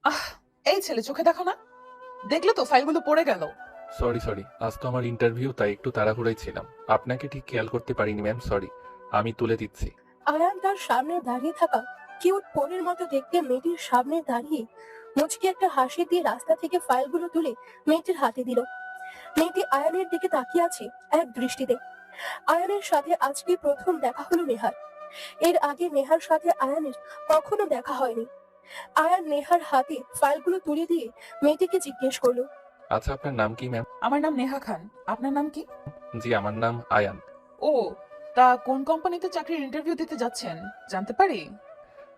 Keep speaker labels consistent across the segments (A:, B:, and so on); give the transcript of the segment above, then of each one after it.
A: আহ, এই ছেলে চোখে দেখো না, দেখলে তো ফাইলগুলো পড়ে গেল।
B: সরি, আজ তো আমার ইন্টারভিউ, তাই একটু তাড়াহুড়োই ছিলাম। আপনাকে ঠিক খেয়াল করতে পারিনি ম্যাম, সরি। আমি তুলে দিচ্ছি।
C: আয়ান তার সামনে দাঁড়িয়ে থাকা কিউট পরীর মতো দেখতে মেয়েটির সামনে দাঁড়িয়ে মুচকি একটা হাসি দিয়ে রাস্তা থেকে ফাইলগুলো তুলে মেয়েটির হাতে দিল। মেয়েটি আয়ানের দিকে তাকিয়ে আছে এক দৃষ্টিতে। আয়ানের সাথে আজকে প্রথম দেখা হলো নেহার। এর আগে নেহার সাথে আয়ানের কখনো দেখা হয়নি। আয়ান নেহার হাতে ফাইলগুলো তুলে দিয়ে মেয়েটিকে জিজ্ঞেস করলো,
B: আচ্ছা, আপনার নাম কি ম্যাম?
A: আমার নাম নেহা খান, আপনার নাম কি?
B: জি, আমার নাম আয়ান।
A: ও, তা কোন কোম্পানিতে চাকরির ইন্টারভিউ দিতে যাচ্ছেন জানতে পারি?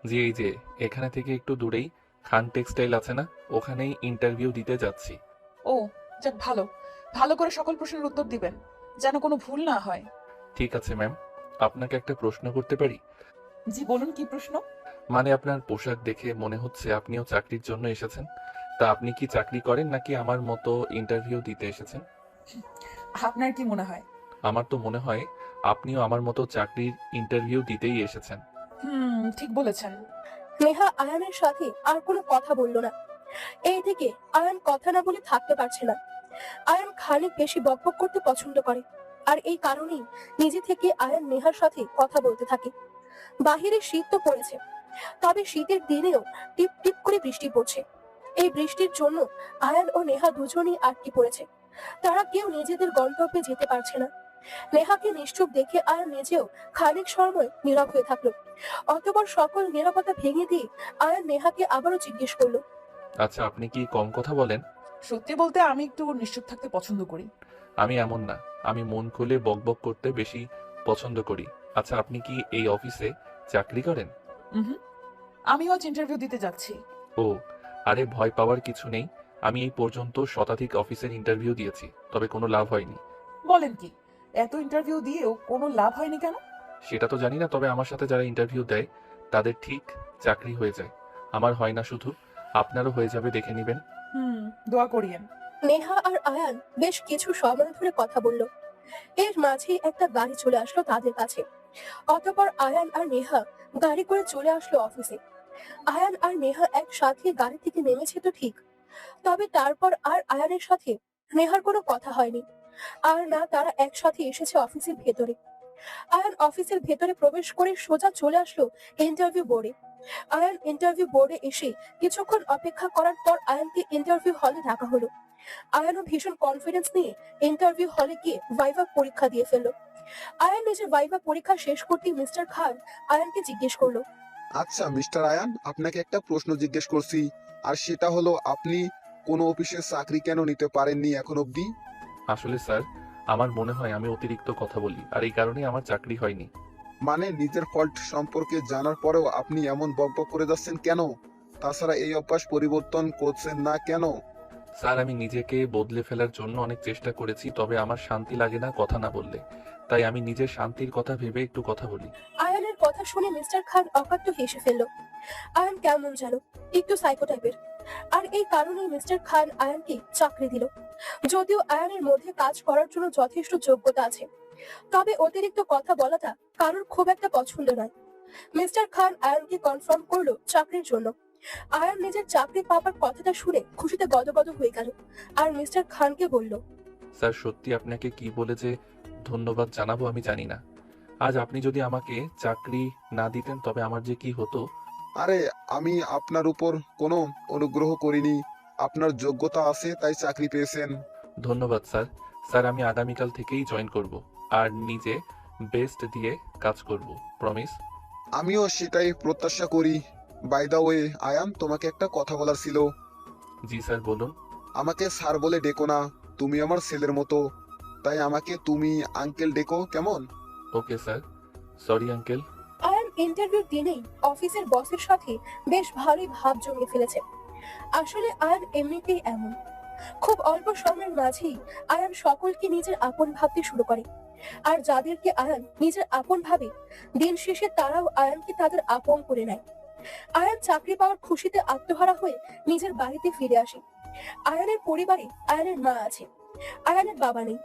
B: জি, এই যে এখানে থেকে একটু দূরেই খান টেক্সটাইল আছে না, ওখানেই ইন্টারভিউ দিতে যাচ্ছি।
A: ও, যাক ভালো। ভালো করে সকল প্রশ্নের উত্তর দিবেন, যেন কোনো ভুল না হয়।
B: ঠিক আছে ম্যাম, আপনাকে একটা প্রশ্ন করতে পারি?
A: জি বলুন, কি প্রশ্ন?
B: মানে আপনার পোশাক দেখে মনে হচ্ছে আপনিও চাকরির জন্য এসেছেন। তা আপনি কি চাকরি করেন নাকি আমার মতো ইন্টারভিউ দিতে এসেছেন?
A: আপনার কি মনে হয়?
B: আমার তো মনে হয় আপনিও আমার মতো চাকরির ইন্টারভিউ দিতেই এসেছেন।
A: ঠিক বলেছেন।
C: নেহা আয়ানের সাথে আর কোনো কথা বলল না। এইদিকে আয়ান কথা না বলে থাকতে পারছে না। আয়ান খানিক বেশি বকবক করতে পছন্দ করে, আর এই কারণেই নিজে থেকে আয়ান নেহার সাথে কথা বলতে থাকে। বাহিরে শীত তো পড়েছে, তবে শীতের দিনেও টিপ টিপ করে বৃষ্টি পড়ছে। এই বৃষ্টির জন্য আয়ান ও নেহা দুজনেই আটকে পড়েছে। তারা কেউ নিজেদের গন্তব্যে যেতে পারছে না। নেহাকে নিশ্চুপ দেখে আয়ান নিজেও খানিক সময় নীরব হয়ে থাকলো। অতঃপর সকল নীরবতা ভেঙে দিয়ে আয়ান নেহাকে আবারও জিজ্ঞেস করলো,
B: আচ্ছা, আপনি কি কম কথা বলেন?
A: সত্যি বলতে আমি একটু নিশ্চুপ থাকতে পছন্দ করি।
B: আমি এমন না, আমি মন খুলে বকবক করতে বেশি পছন্দ করি। আচ্ছা, আপনি কি এই অফিসে চাকরি করেন?
A: হুম, আমিও আজ ইন্টারভিউ দিতে যাচ্ছি।
B: ও, আরে ভয় পাওয়ার কিছু নেই। আমি এই পর্যন্ত শতাধিক অফিসের ইন্টারভিউ দিয়েছি, তবে কোনো লাভ হয়নি।
A: বলেন কি, এত ইন্টারভিউ দিয়েও কোনো লাভ হয়নি কেন?
B: সেটা তো জানি না, তবে আমার সাথে যারা ইন্টারভিউ দেয় তাদের ঠিক চাকরি হয়ে যায়। আমার হয় না শুধু, আপনারও হয়ে যাবে, দেখে নেবেন।
A: দোয়া করিয়েন।
C: নেহা আর আয়ান বেশ কিছু সময় ধরে কথা বলল। এর মাঝেই একটা গাড়ি চলে আসলো তাদের কাছে। অতঃপর আয়ান আর নেহা গাড়ি করে চলে আসলো অফিসে। আয়ান আর নেহা একসাথে গাড়ি থেকে নেমেছে তো ঠিক, তবে তারপর আর আয়ানের সাথে নেহার কোনো কথা হয়নি, আর না তারা একসাথে এসেছে অফিসের ভেতরে। আয়ান অফিসের ভেতরে প্রবেশ করে সোজা চলে আসলো ইন্টারভিউ বোর্ডে। আয়ান ইন্টারভিউ বোর্ডে এসে কিছুক্ষণ অপেক্ষা করার পর আয়ানকে ইন্টারভিউ হলে ডাকা হলো। আয়ানও ভীষণ কনফিডেন্স নিয়ে ইন্টারভিউ হলে গিয়ে ভাইভা পরীক্ষা দিয়ে ফেললো। আয়ান নিজের ভাইভা পরীক্ষা শেষ করতেই মিস্টার খান আয়ানকে জিজ্ঞেস করলো,
D: আচ্ছা মিস্টার আয়ান, আপনাকে একটা প্রশ্ন জিজ্ঞেস করছি, আর সেটা হলো আপনি কোনো অফিসে চাকরি কেন নিতে পারেননি এখন অবধি?
B: আসলে স্যার, আমার মনে হয় আমি অতিরিক্ত কথা বলি, আর এই কারণেই আমার চাকরি হয়নি।
D: মানে নিজের ফল্ট সম্পর্কে জানার পরেও আপনি এমন বকবক করে যাচ্ছেন কেন? তাছাড়া এই অভ্যাস পরিবর্তন করছেন না কেন?
B: স্যার, আমি নিজেকে বদলে ফেলার জন্য অনেক চেষ্টা করেছি, তবে আমার শান্তি লাগে না কথা না বললে। তাই আমি নিজের শান্তির কথা ভেবে একটু কথা বলি।
C: আয়ানের কথা শুনে মিস্টার খান অকাট্য হেসে ফেললো। আয়ান কেমন জানো, একটু সাইকো টাইপের, আর এই কারণেই মিস্টার খান আয়ানকে চাকরি দিল। যদিও আয়ানের মধ্যে কাজ করার জন্য যথেষ্ট যোগ্যতা আছে, তবে অতিরিক্ত কথা বলাটা কারোর খুব একটা পছন্দ নয়। মিস্টার খান আয়ানকে কনফার্ম করলো চাকরির জন্য। আয়ান নিজের চাকরি পাবার কথাটা শুনে খুশিতে গদগদ হয়ে গেল, আর মিস্টার খানকে বলল,
B: স্যার, সত্যি আপনাকে কি বলে যে ধন্যবাদ জানাবো আমি জানি না। আজ আপনি যদি আমাকে চাকরি না দিতেন তবে আমার যে কি হতো।
D: আরে, আমি আপনার উপর কোনো অনুগ্রহ করিনি। আপনার যোগ্যতা আছে তাই চাকরি পেয়েছেন।
B: ধন্যবাদ স্যার। স্যার, আমি আগামীকাল থেকেই জয়েন করব, আর নিজে বেস্ট দিয়ে কাজ করব, প্রমিস।
D: আমিও সেটাই প্রত্যাশা করি। বাই দা ওয়ে আয়ান, তোমাকে একটা কথা বলার ছিল।
B: জি স্যার, বলুন।
D: আমাকে স্যার বলে ডেকো না, তুমি আমার ছেলের মতো, তাই আমাকে তুমি আঙ্কেল ডেকো, কেমন?
B: Okay sir, sorry uncle.
C: Ayaan ইন্টারভিউর দিনেই অফিসের বসের সাথে বেশ ভালোই ভাব জমিয়ে ফেলেছে। আসলে আয়ান এমনিতেই এমন, খুব অল্প সময়ের মাঝেই আয়ান সকলকে নিজের আপন ভাবতে শুরু করে। আর যাদেরকে আয়ান নিজের আপন ভাবে, দিন শেষে তারাও আয়ানকে তাদের আপন করে নেয়। আয়ান চাকরি পাওয়ার খুশিতে আত্মহারা হয়ে নিজের বাড়িতে ফিরে আসে। আয়ানের পরিবারে আয়ানের মা আছে, আয়ানের বাবা নেই।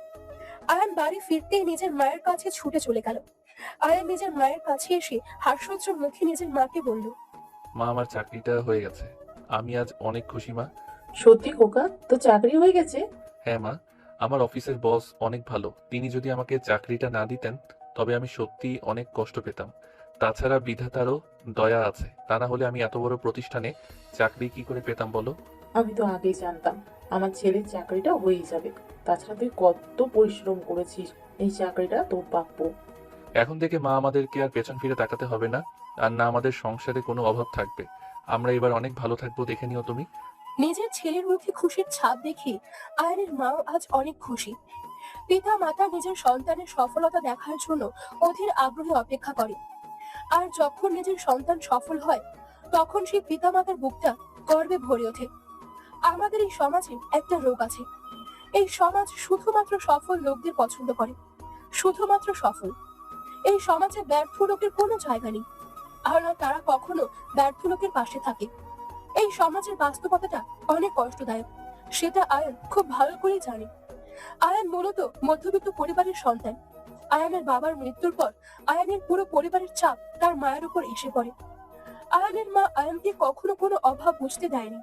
C: আয়ান বাড়ি ফিরতেই নিজের মায়ের কাছে ছুটে চলে গেল। আয়ান নিজের মায়ের কাছে এসে হাস্যোজ্জ্বল মুখে নিজের মাকে বলল,
B: মা, আমার চাকরিটা হয়ে গেছে। আমি আজ অনেক খুশি মা।
E: সত্যি খোকা, তো চাকরি হয়ে গেছে?
B: হ্যাঁ মা, আমার অফিসের বস অনেক ভালো। তিনি যদি আমাকে চাকরিটা না দিতেন তবে আমি সত্যিই অনেক কষ্ট পেতাম। তাছাড়া বিধাতারও দয়া আছে, তা না হলে আমি এত বড় প্রতিষ্ঠানে চাকরি কি করে পেতাম বলো?
E: আমি তো আগেই জানতাম আমার ছেলের চাকরিটা হয়েই যাবে। তাছাড়া তুই কত পরিশ্রম করেছিস, এই চাকরিটা তোর প্রাপ্য।
B: এখন থেকে মা আমাদেরকে আর পেছন ফিরে তাকাতে হবে না, আর না আমাদের সংসারে কোনো অভাব থাকবে। আমরা এবার অনেক ভালো থাকবো, দেখে নিও তুমি।
C: নিজের ছেলের মুখে খুশির ছাপ দেখে আয়ানের মাও আজ অনেক খুশি। পিতা মাতা নিজের সন্তানের সফলতা দেখার জন্য অধীর আগ্রহে অপেক্ষা করে। আর যখন নিজের সন্তান সফল হয় তখন সেই পিতা মাতার বুকটা গর্বে ভরে ওঠে। আমাদের এই সমাজে একটা রোগ আছে, এই সমাজ শুধুমাত্র সফল লোকদের পছন্দ করে, শুধুমাত্র সফল। এই সমাজে ব্যর্থ লোকের কোনো জায়গা নেই, আর না তারা কখনো ব্যর্থ লোকের পাশে থাকে। এই সমাজের বাস্তবতাটা অনেক কষ্টদায়ক, সেটা আয়ান খুব ভালো করেই জানে। আয়ান মূলত মধ্যবিত্ত পরিবারের সন্তান। আয়ানের বাবার মৃত্যুর পর আয়ানের পুরো পরিবারের চাপ তার মায়ের উপর এসে পড়ে। আয়ানের মা আয়ানকে কখনো কোনো অভাব বুঝতে দেয়নি।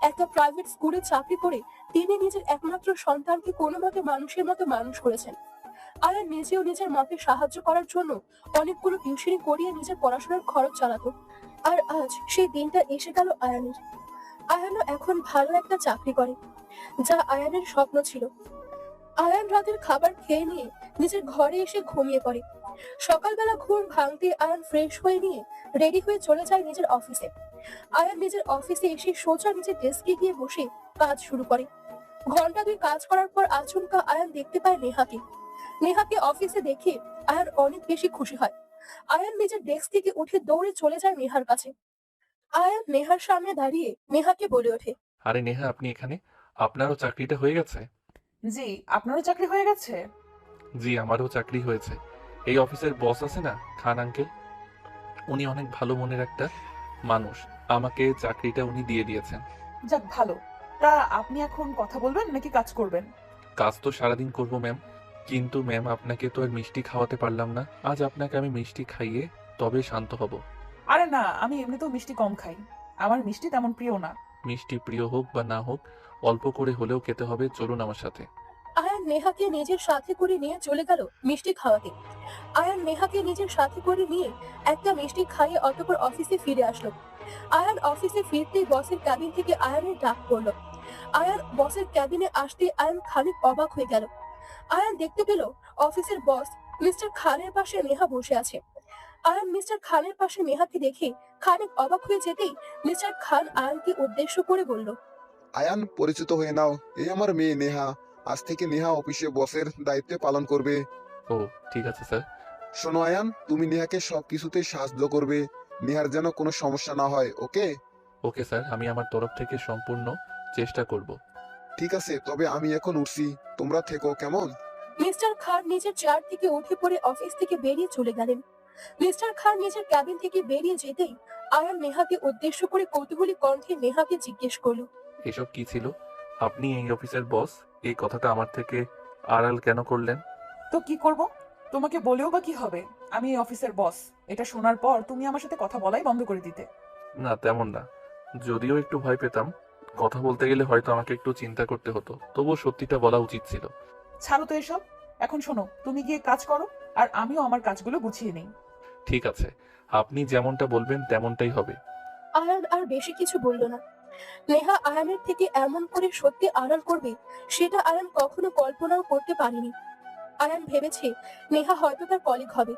C: একটা প্রাইভেট স্কুলে চাকরি করে তিনি নিজের একমাত্র সন্তানকে কোনো মতে মানুষের মতো মানুষ করেছেন। আয়ান নিজেও নিজের মাকে সাহায্য করার জন্য অনেকগুলো টিউশনি করিয়ে নিজের পড়াশোনার খরচ চালাতো। আর আজ সেই দিনটা এসে গেল আয়ানের। আয়ানও এখন ভালো একটা চাকরি করে, যা আয়ানের স্বপ্ন ছিল। আয়ান রাতের খাবার খেয়ে নিয়ে নিজের ঘরে এসে ঘুমিয়ে পড়ে। সকালবেলা ঘুম ভাঙতে আয়ান ফ্রেশ হয়ে নিয়ে রেডি হয়ে চলে যায় নিজের অফিসে। আয়ান নিজের অফিসে এসে সোজা নিজের ডেস্কে গিয়ে বসে কাজ শুরু করে। ঘন্টা দুই কাজ করার পর আচমকা আয়ান দেখতে পায় নেহাকে। নেহাকে অফিসে দেখে আয়ান অনেক বেশি খুশি হয়। আয়ান নিজের ডেস্ক থেকে উঠে দৌড়ে চলে যায় নেহার কাছে। আয়ান নেহার সামনে দাঁড়িয়ে নেহাকে বলে ওঠে,
B: আরে নেহা, আপনি এখানে? আপনারও চাকরিটা হয়ে গেছে?
A: জি, আপনারও চাকরি হয়ে গেছে?
B: জি, আমারও চাকরি হয়েছে। এই অফিসের বস আছে না, খান আঙ্কেল, উনি অনেক ভালো মনের একটা মানুষ। আমাকে চাকরিটা উনি দিয়ে দিয়েছেন।
A: যাক ভালো। তা আপনি এখন কথা বলবেন নাকি কাজ করবেন?
B: কাজ তো সারাদিন করব ম্যাম, কিন্তু ম্যাম আপনাকে তো আর মিষ্টি খাওয়াতে পারলাম না। আজ আপনাকে আমি মিষ্টি খাইয়ে তবে শান্ত হব।
A: আরে না, আমি এমনিতেও মিষ্টি কম খাই, আমার মিষ্টি তেমন প্রিয় না।
B: মিষ্টি প্রিয় হোক বা না হোক, অল্প করে হলেও খেতে হবে, চলুন আমার সাথে।
C: আয়ান নেহাকে নিজের সাথে করে নিয়ে চলে গেল মিষ্টি খাওয়াতে। আয়ান নেহাকে নিজের সাথে করে নিয়ে একটা মিষ্টি খাইয়ে অতঃপর অফিসে ফিরে আসলো। আয়ান অফিসে ফিরতেই বসের ক্যাবিন থেকে আয়ানের ডাক পড়লো। আয়ান বসের ক্যাবিনে আসতে আয়ান খানিক অবাক হয়ে গেল। আয়ান দেখতে পেল অফিসের বস মিস্টার খানের পাশে নেহা বসে আছে। আয়ান মিস্টার খানের পাশে নেহাকে দেখে খানিক অবাক হয়ে যেতেই মিস্টার খান আয়ানকে উদ্দেশ্য করে বলল,
D: আয়ান, পরিচিত হয়ে নাও, এই আমার মেয়ে নেহা। আজ থেকে নেহা অফিসে বসের দায়িত্ব পালন করবে।
B: ও ঠিক আছে স্যার।
D: শোনো আয়ান, তুমি নেহাকে সবকিছুতেই সাহায্য করবে, নেহার যেন কোনো সমস্যা না হয়, ওকে?
B: ওকে স্যার, আমি আমার তরফ থেকে সম্পূর্ণ চেষ্টা করব।
D: ঠিক আছে, তবে আমি এখন উঠছি, তোমরা থেকো কেমন?
C: মিস্টার খান নিজের চেয়ার থেকে উঠে পড়ে অফিস থেকে বেরিয়ে চলে গেলেন। মিস্টার খান নিজের ক্যাবিন থেকে বেরিয়ে যেতেই আয়ান নেহাকে উদ্দেশ্য করে কৌতূহলী কণ্ঠে নেহাকে জিজ্ঞেস করলো,
B: এসব কি ছিল? আপনি এই অফিসের বস, এই কথাটা আমার থেকে আড়াল কেন করলেন?
A: তো কি করব? তোমাকে বলেও বা কি হবে? আমি এই অফিসের বস। এটা শোনার পর তুমি আমার সাথে কথা বলাই বন্ধ করে দিতে।
B: না তেমন না, যদিও একটু ভয় পেতাম। কথা বলতে গেলে হয়তো আমাকে একটু চিন্তা করতে হতো, তবুও সত্যিটা বলা উচিত ছিল।
A: ছাড়ো তো এসব। এখন শোনো, তুমি গিয়ে কাজ করো, আর আমিও আমার কাজগুলো গুছিয়ে নিই।
B: ঠিক আছে, আপনি যেমনটা বলবেন তেমনটাই হবে।
C: আয়ান আর বেশি কিছু বলল না। নেহা আয়ানের থেকে এমন করে সত্যি আড়াল করবে সেটা আয়ান কখনো কল্পনাও করতে পারেনি। আয়ান ভেবেছে নেহা হয়তো তার কলিগ হবে,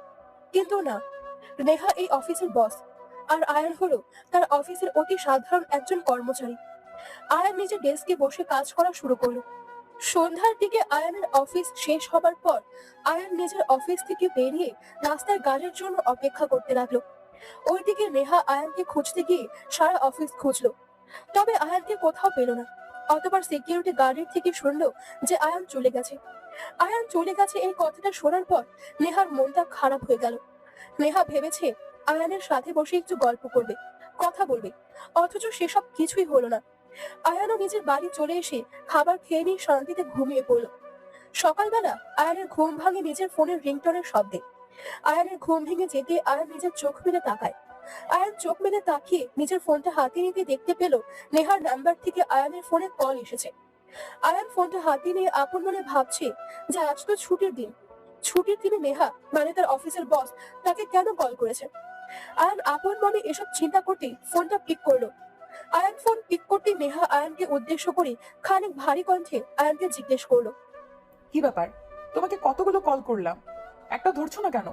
C: কিন্তু না, নেহা এই অফিসের বস, আর আয়ান হলো তার অফিসের অতি সাধারণ একজন কর্মচারী। আয়ান নিজের ডেস্কে বসে কাজ করা শুরু করলো। সন্ধ্যার দিকে আয়ানের অফিস শেষ হবার পর আয়ান নিজের অফিস থেকে বেরিয়ে রাস্তায় গাড়ির জন্য অপেক্ষা করতে লাগলো। ওইদিকে নেহা আয়ানকে খুঁজতে গিয়ে সারা অফিস খুঁজলো, তবে আয়ানকে কোথাও পেল না। অতবার সিকিউরিটি গার্ডের থেকে শুনলো যে আয়ান চলে গেছে। আয়ান চলে গেছে এই কথাটা শোনার পর নেহার মনটা খারাপ হয়ে গেল। নেহা ভেবেছে আয়ানের সাথে বসে একটু গল্প করবে, কথা বলবে, অথচ সেসব কিছুই হলো না। আয়ানও নিজের বাড়ি চলে এসে খাবার খেয়ে নিয়ে শান্তিতে ঘুমিয়ে পড়ল। সকালবেলা আয়ানের ঘুম ভাঙে নিজের ফোনের রিংটোনের শব্দে। আয়ানের ঘুম ভেঙে যেতে আয়ান নিজের চোখ মেলে তাকায়। আয়ান চোখ মেলে তাকিয়ে নিজের ফোনটা হাতে নিতে দেখতে পেল নেহার নাম্বার থেকে আয়ানের ফোনে কল এসেছে। আয়ান ফোনটা হাতে নিয়ে আপন মনে ভাবছে যে আজ তো ছুটির দিন, ছুটির দিনে নেহা মানে তার অফিসের বস তাকে কেন কল করেছে। আয়ান আপন মনে এসব চিন্তা করতে ফোনটা পিক করলো। আয়ান ফোন পিক করতে নেহা আয়ানকে উদ্দেশ্য করে খানিক ভারী কণ্ঠে আয়ানকে জিজ্ঞেস করলো,
A: কি ব্যাপার, তোমাকে কতগুলো কল করলাম, একটা ধরছো না কেন?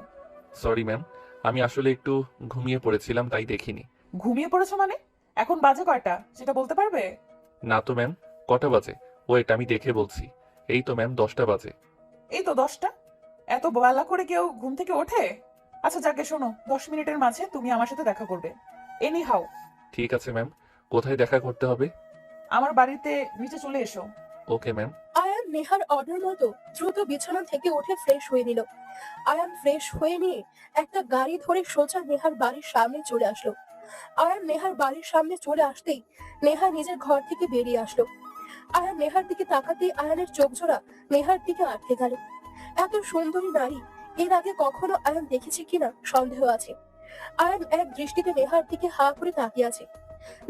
B: সরি ম্যাম, আমি আসলে একটু ঘুমিয়ে পড়েছিলাম তাই দেখিনি।
A: ঘুমিয়ে পড়েছো মানে? এখন বাজে কয়টা সেটা বলতে পারবে?
B: না তো ম্যাম, কটা বাজে? ওয়েট, আমি দেখে বলছি। এই তো ম্যাম, 10টা বাজে।
A: এই তো 10টা? এত বেলা করে কেউ ঘুম থেকে ওঠে? আচ্ছা যাকে শোনো, 10 মিনিটের মাঝে তুমি আমার সাথে দেখা করবে, এনি হাউ।
B: ঠিক আছে ম্যাম, কোথায় দেখা করতে হবে?
A: আমার বাড়িতে নিচে চলে এসো।
B: Okay ma'am.
C: আয়ান নেহার অর্ডার মতো দ্রুত বিছানা থেকে উঠে ফ্রেশ হয়ে নিল। আয়ান ফ্রেশ হয়ে নিয়ে একটা গাড়ি ধরে সোজা নেহার বাড়ির সামনে চলে আসলো। আয়ান নেহার বাড়ির সামনে চলে আসতেই নেহা নিজের ঘর থেকে বেরিয়ে আসলো। আয়ান নেহার দিকে তাকাতেই আয়ানের চোখ জোড়া নেহার দিকে আটকে গেল। এত সুন্দরী নারী এর আগে কখনো আয়ান দেখেছে কিনা সন্দেহ আছে। আয়ান এক দৃষ্টিতে নেহার দিকে হা করে তাকিয়ে আছে।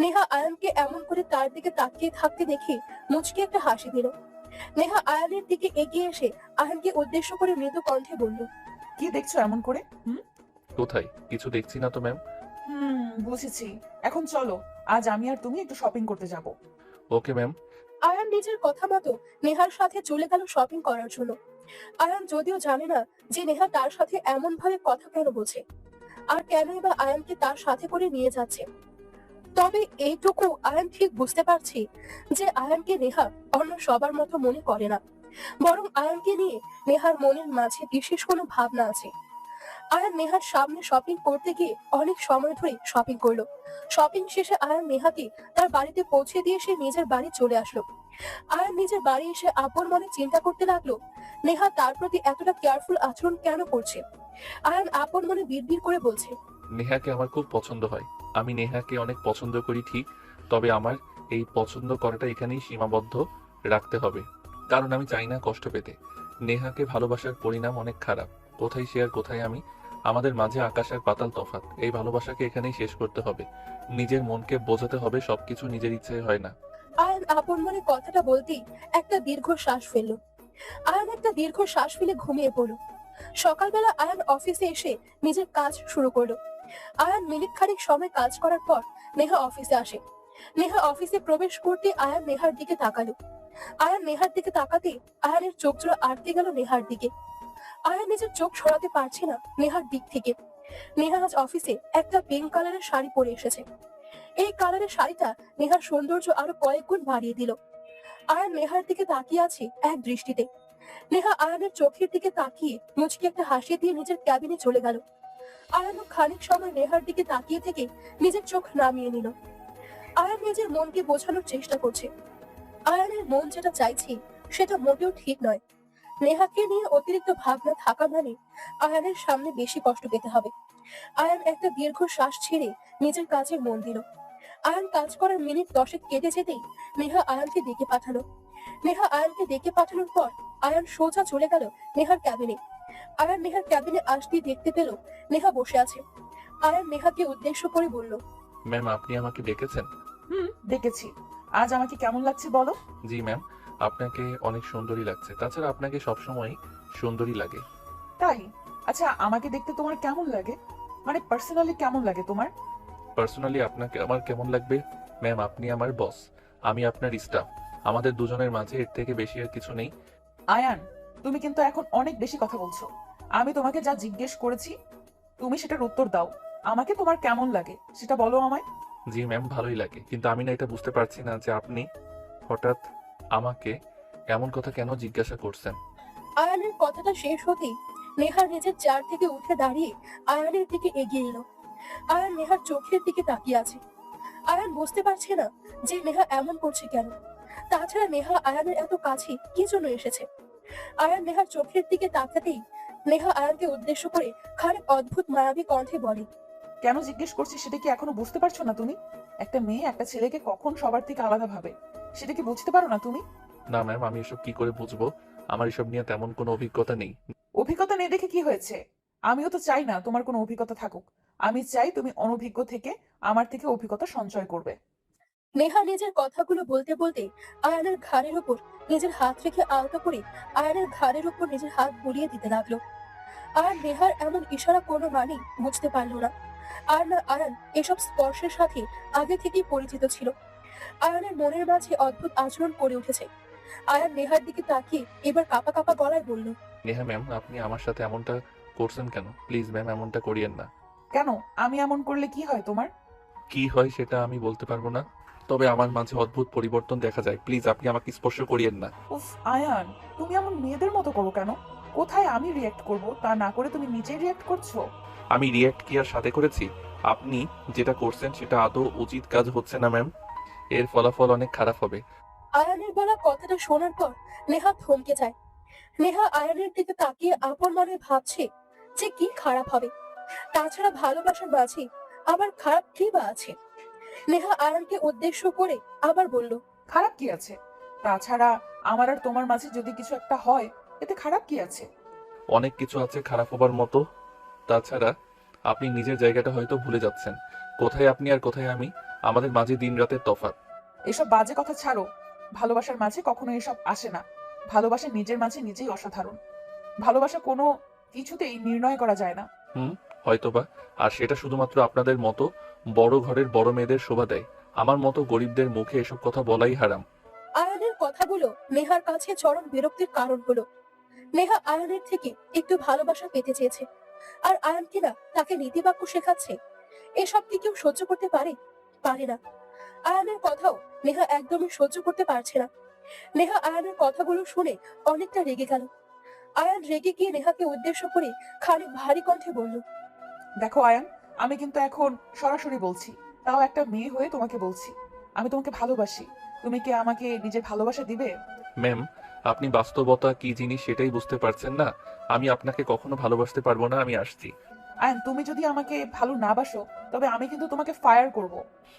C: নেহা আয়ানকে এমন করে তার দিকে তাকিয়ে থাকতে দেখে মুচকি একটা হাসি দিল। নেহা আয়ানের দিকে এগিয়ে এসে আয়ানকে উদ্দেশ্য করে মৃদু কণ্ঠে বলল,
A: কি দেখছো এমন করে?
B: কোথায়? কিছু দেখছি না তো ম্যাম।
A: বুঝেছি, এখন চলো, আজ আমি আর তুমি একটু শপিং করতে যাব।
B: Okay ma'am.
C: আয়ান নিজের কথা মতো নেহার সাথে চলে গেল শপিং করার জন্য। আয়ান যদিও জানে না যে নেহা তার সাথে এমন ভাবে কথা কেন বলছে আর কেনই বা আয়ানকে তার সাথে করে নিয়ে যাচ্ছে। তবে এইটুকু আয়ান ঠিক বুঝতে পারছি যে আয়ানকে নেহা অন্য সবার মতো মনে করে না, বরং আয়ানকে নিয়ে নেহার মনের মাঝে বিশেষ কোনো ভাবনা আছে। আয়ান নেহার সামনে শপিং করতে গিয়ে অনেক সময় ধরে শপিং করলো। শপিং শেষে আয়ান নেহাকে তার বাড়িতে পৌঁছে দিয়ে সে নিজের বাড়ি চলে আসলো। আয়ান নিজের বাড়ি এসে আপন মনে চিন্তা করতে লাগলো নেহা তার প্রতি এতটা কেয়ারফুল আচরণ কেন করছে। আয়ান আপন মনে বিড়বিড় করে বলছে,
B: নেহাকে আমার খুব পছন্দ হয়। আমি নেহাকে অনেক পছন্দ করি ঠিক, তবে আমার এই পছন্দ করাটা এখানেই সীমাবদ্ধ রাখতে হবে, কারণ আমি চাই না কষ্ট পেতে। নেহাকে ভালোবাসার পরিণাম অনেক খারাপ। কোথায় সে আর কোথায় আমি, আমাদের মাঝে আকাশ আর পাতাল তফাৎ। এই ভালোবাসাকে এখানেই শেষ করতে হবে। নিজের মনকে বোঝাতে হবে সবকিছু নিজের ইচ্ছে হয় না।
C: আয়ান আপন মনে কথাটা বলতেই একটা দীর্ঘ শ্বাস ফেলল। আয়ান একটা দীর্ঘ শ্বাস ফেলে ঘুমিয়ে পড়ল। সকালবেলা আয়ান অফিসে এসে নিজের কাজ শুরু করলো। আয়ান মিনিট খানিক সময় কাজ করার পর নেহা অফিসে আসে। নেহা অফিসে প্রবেশ করতে আয়ান নেহার দিকে তাকালো। আয়ান নেহার দিকে তাকাতে আয়ানের চোখ জোড়া আটকে গেল নেহার দিকে। আয়ান নিজের চোখ সরাতে পারছে না নেহার দিক থেকে। নেহা আজ অফিসে একটা পিঙ্ক কালারের শাড়ি পরে এসেছে। এই কালারের শাড়িটা নেহার সৌন্দর্য আরো কয়েক গুণ বাড়িয়ে দিল। আয়ান নেহার দিকে তাকিয়ে আছে এক দৃষ্টিতে। নেহা আয়ানের চোখের দিকে তাকিয়ে মুচকি একটা হাসি দিয়ে নিজের ক্যাবিনে চলে গেল। আয়ানও খানিক সময় নেহার দিকে তাকিয়ে থেকে নিজের চোখ নামিয়ে নিল। আয়ান নিজের মনকে বোঝানোর চেষ্টা করছে আয়ানের মন যেটা চাইছে সেটা মোটেও ঠিক নয়। নেহাকে নিয়ে অতিরিক্ত ভাবনা থাকা মানে আয়ানের সামনে বেশি কষ্ট পেতে হবে। আয়ান একটা দীর্ঘ শ্বাস ছেড়ে নিজের কাজে মন দিল। আয়ান কাজ করার মিনিট 10 কেটে যেতেই নেহা আয়ানকে ডেকে পাঠালো। নেহা আয়ানকে ডেকে পাঠানোর পর আয়ান সোজা চলে গেল নেহার ক্যাবিনে। আয়ান নেহার ক্যাবিনে আসতেই দেখতে পেল নেহা বসে আছে। আয়ান নেহাকে উদ্দেশ্য করে বলল,
B: ম্যাম, আপনি আমাকে ডেকেছেন?
A: দেখেছি। আজ আমাকে কেমন লাগছে বলো?
B: জি ম্যাম, আপনাকে অনেক সুন্দরী লাগছে। তাছাড়া আপনাকে সবসময় সুন্দরী লাগে।
A: তাই? আচ্ছা, আমাকে দেখতে তোমার কেমন লাগে? মানে পার্সোনালি কেমন লাগে তোমার?
B: পার্সোনালি আপনাকে আমার কেমন লাগবে? ম্যাম, আপনি আমার বস, আমি আপনার স্টাফ। আমাদের দুজনের মাঝে এর থেকে বেশি আর কিছু নেই।
A: আয়ান, তুমি কিন্তু এখন অনেক বেশি কথা বলছো। আমি তোমাকে যা জিজ্ঞেস করেছি তুমি সেটার উত্তর দাও। আমাকে তোমার কেমন লাগে সেটা বলো আমায়।
B: জি ম্যাম, ভালোই লাগে, কিন্তু আমি না এটা বুঝতে পারছি না যে আপনি হঠাৎ আমাকে এমন কথা কেন জিজ্ঞাসা করছেন।
C: আয়ানের কথাটা শেষ হতেই নেহা নিজের চেয়ার থেকে উঠে দাঁড়িয়ে আয়ানের দিকে এগিয়ে এলো। আয়ান নেহার চোখের দিকে তাকিয়ে আছে। আয়ান বুঝতে পারছে না যে নেহা এমন করছে কেন। তাছাড়া নেহা আয়ানের এত কাছে কি জন্য এসেছে। আয়ান নেহার চোখের দিকে তাকাতেই নেহা আয়ানকে উদ্দেশ্য করে খানিক অদ্ভুত মায়াবী কণ্ঠে বলে,
A: কেন জিজ্ঞেস করছি সেটা কি এখনো বুঝতে পারছো না তুমি? একটা মেয়ে একটা ছেলেকে কখন সবার থেকে আলাদা ভাবে সেটা কি বুঝতে পারো না তুমি?
B: না ম্যাম, আমি এসব কি করে বুঝবো? আমার এসব নিয়ে তেমন কোনো অভিজ্ঞতা নেই।
A: অভিজ্ঞতা নেই দেখে কি হয়েছে? আমিও তো চাই না তোমার কোনো অভিজ্ঞতা থাকুক। আমি চাই তুমি অনভিজ্ঞ থেকে আমার থেকে অভিজ্ঞতা সঞ্চয় করবে।
C: নেহা নিজের কথাগুলো বলতে বলতে আয়ানের ঘাড়ের উপর নিজের হাত রেখে আলতো করে আয়ানের ঘাড়ের উপর নিজের হাত বুলিয়ে দিতে লাগলো। আয়ান নেহার এমন ইশারা কোনো মানেই বুঝতে পারলো না। আর না আয়ান এসব স্পর্শের সাথে আগে থেকেই পরিচিত ছিল। আয়ানের মনের মাঝে অদ্ভুত আচরণ করে উঠেছে। আয়ান নেহার দিকে তাকিয়ে এবার কাঁপা কাঁপা গলায় বলল,
B: নেহা ম্যাম, আপনি আমার সাথে এমনটা করছেন কেন? প্লিজ ম্যাম, এমনটা করিয়েন না।
A: কেন? আমি এমন করলে কি হয় তোমার?
B: কি হয় সেটা আমি বলতে পারবো না, তবে আমার মাঝে অদ্ভুত পরিবর্তন দেখা যায়। প্লিজ আপনি আমাকে স্পর্শ করিয়েন না।
A: উফ আয়ান, তুমি এমন মেয়েদের মতো করো কেন? কোথায় আমি রিয়েক্ট করব তা না করে তুমি নিজেই রিয়েক্ট করছো।
B: আমি রিয়্যাক্ট কি আর সাথে করেছি? আপনি যেটা করছেন সেটা আদৌ উচিত কাজ হচ্ছে না ম্যাম। এর ফলাফল অনেক খারাপ হবে।
C: আয়ানের বলা কথাটা শোনার পর নেহা থমকে যায়। নেহা আয়ানের দিকে তাকিয়ে আপন মনে ভাবছে যে কি খারাপ হবে। তাছাড়া ভালোবাসার মাঝে আবার খারাপ কি বা আছে? নেহা আয়ানকে উদ্দেশ্য করে আবার বলল,
A: খারাপ কি আছে? তাছাড়া আমার আর তোমার মাঝে যদি কিছু একটা হয়, এতে খারাপ কি আছে?
B: অনেক কিছু আছে খারাপ হবার মতো। তাছাড়া আপনি নিজের জায়গাটা হয়তো ভুলে যাচ্ছেন। কোথায় আপনি আর কোথায় আমি, আমাদের মাঝে দিন রাতের তফাৎ।
A: এসব বাজে কথা ছাড়ো। ভালোবাসার মাঝে কখনো এসব আসে না। ভালোবাসা নিজের মাঝে নিজেই অসাধারণ। ভালোবাসা কোনো কিছুতেই নির্ণয় করা যায় না।
B: হয়তোবা। আর সেটা শুধুমাত্র আপনাদের মতো বড় ঘরের বড় মেয়েদের শোভা দেয়। আমার মতো গরিবদের মুখে এসব কথা বলাই হারাম।
C: আয়ানের কথাগুলো নেহার কাছে চরম বিরক্তির কারণ হলো। নেহা আয়ানের থেকে একটু ভালোবাসা পেতে চেয়েছে, আর আয়ান কিনা তাকে নীতিবাক্য শেখাচ্ছে। এসব কি কেউ সহ্য করতে পারে? পারে না। আয়ানের কথাও নেহা একদমই সহ্য করতে পারছে না। নেহা আয়ানের কথাগুলো শুনে অনেকটা রেগে গেল। আয়ান রেগে গিয়ে নেহাকে উদ্দেশ্য করে খানিক ভারী কণ্ঠে বলল,
A: দেখো আয়ান, আমি কিন্তু এখন সরাসরি বলছি, তাও একটা মেয়ে হয়ে তোমাকে বলছি, আমি তোমাকে ভালোবাসি। তুমি কি আমাকে নিজের ভালোবাসা দিবে?
B: ম্যাম, আপনি বাস্তবতা কি জিনিস সেটাই বুঝতে পারছেন না। আমি আপনাকে কখনো ভালোবাসতে পারবো না। আমি আসছি।
A: আয়ান, তুমি যদি আমাকে ভালো না বাসো, তবে আমি কিন্তু তোমাকে ফায়ার করব।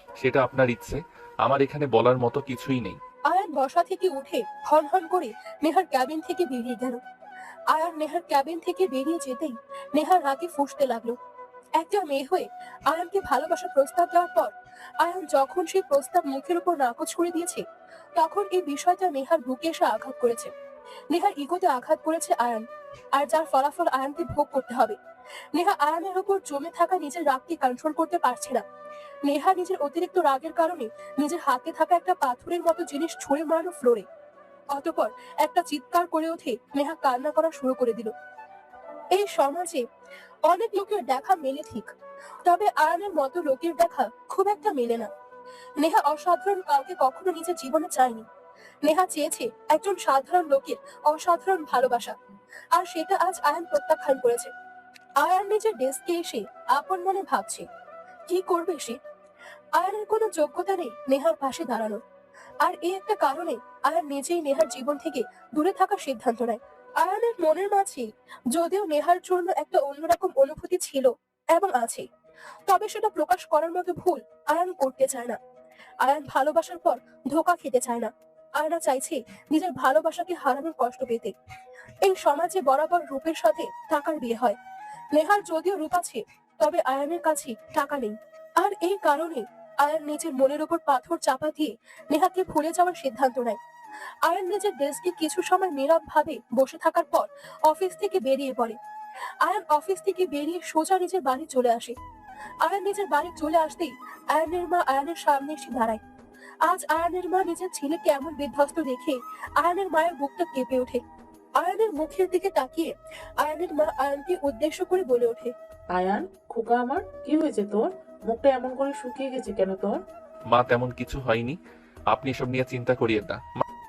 B: সেটা আপনার ইচ্ছে, আমার এখানে বলার মতো কিছুই নেই।
C: আয়ান বসা থেকে উঠে হন হন করে নেহার ক্যাবিন থেকে বেরিয়ে গেল। আয়ান নেহার ক্যাবিন থেকে বেরিয়ে যেতেই নেহার রাগে ফুঁসতে লাগলো। একটা মেয়ে হয়ে আয়ানকে ভালোবাসার প্রস্তাব দেওয়ার পর আয়ান যখন সেই প্রস্তাব মুখের উপর নাকচ করে দিয়েছে, তখন এই বিষয়টা নেহার বুকে এসে আঘাত করেছে। নেহার ইগোতে আঘাত করেছে আয়ান, আর যার ফলাফল আয়ানকে ভোগ করতে হবে। নেহা আয়ানের উপর জমে থাকা নিজের রাগকে কন্ট্রোল করতে পারছে না। নেহা নিজের অতিরিক্ত রাগের কারণে নিজের হাতে থাকা একটা পাথরের মতো জিনিস ছুঁড়ে মারলো ফ্লোরে। অতঃপর একটা চিৎকার করে উঠে নেহা কান্না করা শুরু করে দিল। এই সমাজে অনেক লোকের দেখা মেলে ঠিক, তবে আয়ানের মতো লোকের দেখা খুব একটা মেলে না। নেহা অসাধারণ কাউকে কখনো নিজের জীবনে চায়নি। নেহা চেয়েছে একজন সাধারণ লোকের অসাধারণ ভালোবাসা, আর সেটা আজ আয়ান প্রত্যাখ্যান করেছে। আয়ান নিজের ডেস্কে এসে আপন মনে ভাবছে কি করবে সে। আয়ানের কোনো যোগ্যতা নেই নেহার পাশে দাঁড়ানোর, আর এই একটা কারণে আয়ান নিজেই নেহার জীবন থেকে দূরে থাকার সিদ্ধান্ত নেয়। আয়ানের মনের মাঝে যদিও নেহার জন্য একটা অন্যরকম অনুভূতি ছিল এবং আছে, তবে সেটা প্রকাশ করার মতো ভুল আয়ান করতে চায় না। আয়ান ভালোবাসার পর ধোঁকা খেতে চায় না। আয়না চাইছে নিজের ভালোবাসাকে হারানোর কষ্ট পেতে। এই সমাজে বরাবর রূপের সাথে টাকার বিয়ে হয়। নেহার যদিও রূপ আছে, তবে আয়ানের কাছে টাকা নেই। আর এই কারণে আয়ান নিজের মনের উপর পাথর চাপা দিয়ে নেহাকে ভুলে যাওয়ার সিদ্ধান্ত নেয়। আয়ান নিজের ডেস্কে কিছু সময় নীরব ভাবে বসে থাকার পর অফিস থেকে বেরিয়ে পড়ে। আয়ান অফিস থেকে বেরিয়ে সোজা নিজের বাড়ি চলে আসে। আয়ান নিজের বাড়ি চলে আসতেই আয়ানের মা আয়ানের সামনে এসে দাঁড়ায়। আজ আয়ানের মা নিজের ছেলেকে এমন বিধ্বস্ত দেখে আয়ানের মায়ের বুকটা কেঁপে ওঠে। আয়ানের মুখের দিকে তাকিয়ে আয়ানের মা আয়ানকে উদ্দেশ্য করে বলে ওঠে,
E: আয়ান, খোকা আমার, কি হয়েছে তোর? মুখটা এমন করে শুকিয়ে গেছে কেন তোর?
B: মা, তেমন কিছু হয়নি। আপনি এসব নিয়ে চিন্তা করিয়েন না।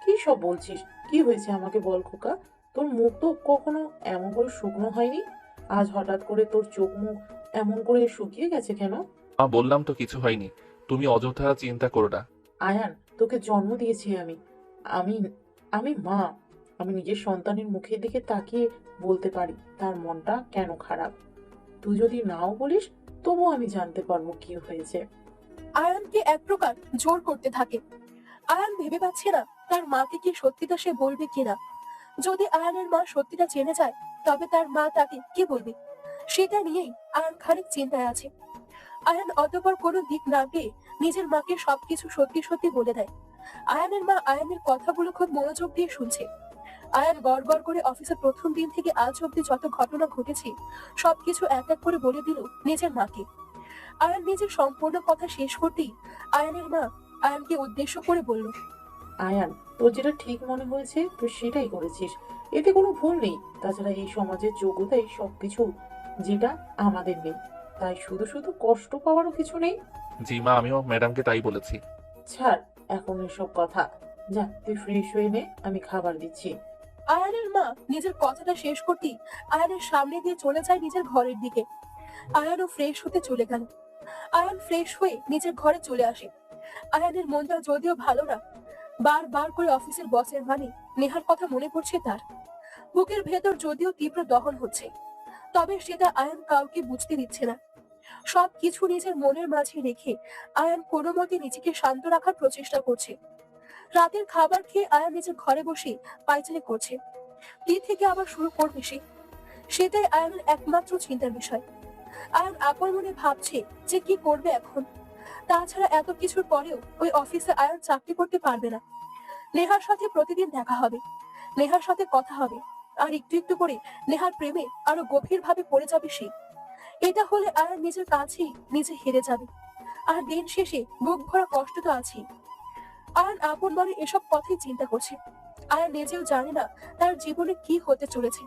E: কি সব বলছিস? কি হয়েছে আমাকে বল খোকা। তোর মুখ তো কখনো এমন করে শুকনো হয়নি, আজ হঠাৎ করে তোর চোখ মুখ এমন করে শুকিয়ে গেছে কেন?
B: মা, বললাম তো কিছু হয়নি। তুমি অযথা চিন্তা করো না।
E: আয়ান, তোকে জন্ম দিয়েছি আমি। আমি আমি মা। আমি নিজের সন্তানের মুখের দিকে তাকিয়ে বলতে পারি তার মনটা কেন খারাপ। তুই যদি নাও বলিস, তবুও আমি জানতে পারবো কি হয়েছে।
C: আয়ানকে এক প্রকার জোর করতে থাকে। আয়ান ভেবে পাচ্ছে না তার মাকে কি সত্যিটা সে বলবে কিনা। যদি আয়ানের মা সত্যিটা জেনে যায়, তবে তার মা তাকে কি বলবে? সেটা নিয়েই আয়ান খানিক চিন্তায় আছে। আয়ান অতঃপর কোনো দিক না পেয়ে নিজের মাকে সবকিছু সত্যি সত্যি বলে দেয়। আয়ানের মা আয়ানের কথাগুলো খুব মনোযোগ দিয়ে শুনছে। আয়ান গড় করে অফিসের প্রথম দিন থেকে আজ অব্দি যত ঘটনা ঘটেছে সবকিছু এক এক করে বলে দিল নিজের মাকে। আয়ান নিজের সম্পূর্ণ কথা শেষ করতেই আয়ানের মা আয়ানকে উদ্দেশ্য করে বলল,
E: আয়ান, তোর যেটা ঠিক মনে হয়েছে তুই সেটাই করেছিস, এতে কোনো ভুল নেই। তাছাড়া এই সমাজের যোগ্যতাই সবকিছু, যেটা আমাদের নেই। তাই শুধু শুধু কষ্ট পাওয়ারও কিছু নেই।
B: জি মা, আমিও ম্যাডামকে তাই বলেছি।
E: ছাড় এখন এসব কথা, যা তুই ফ্রেশ হয়ে নে, আমি খাবার দিচ্ছি।
C: আয়ানের মা নিজের কথাটা শেষ করতেই আয়ানের সামনে দিয়ে চলে যায় নিজের ঘরের দিকে। আয়ানও ফ্রেশ হতে চলে গেল। আয়ান ফ্রেশ হয়ে নিজের ঘরে চলে আসে। আয়ানের মনটা যদিও ভালো না, বার করে অফিসের বসের মানে নেহার কথা মনে পড়ছে তার। বুকের ভেতর যদিও তীব্র দহন হচ্ছে, তবে সেটা আয়ান কাউকে বুঝতে দিচ্ছে না। সবকিছু নিজের মনের মাঝে রেখে আয়ান কোনো মতে নিজেকে শান্ত রাখার প্রচেষ্টা করছে। রাতের খাবার খেয়ে আয়ান নিজের ঘরে বসে পায়চারি করছে। কি থেকে আবার শুরু করবে সে, সেটাই আয়ানের একমাত্র চিন্তার বিষয়। আয়ান আপন মনে ভাবছে যে কি করবে এখন। তাছাড়া এত কিছুর পরেও ওই অফিসে আয়ান চাকরি করতে পারবে না। নেহার সাথে প্রতিদিন দেখা হবে, নেহার সাথে কথা হবে, আর একটু একটু করে নেহার প্রেমে আরো গভীর ভাবে পড়ে যাবে সে। এটা হলে আয়ান নিজের কাছেই নিজে হেরে যাবে, আর দিন শেষে বুক ভরা কষ্ট তো আছেই। আয়ান আপন মনে এসব কথাই চিন্তা করছে। আয়ান নিজেও জানে না তার জীবনে কি হতে চলেছে।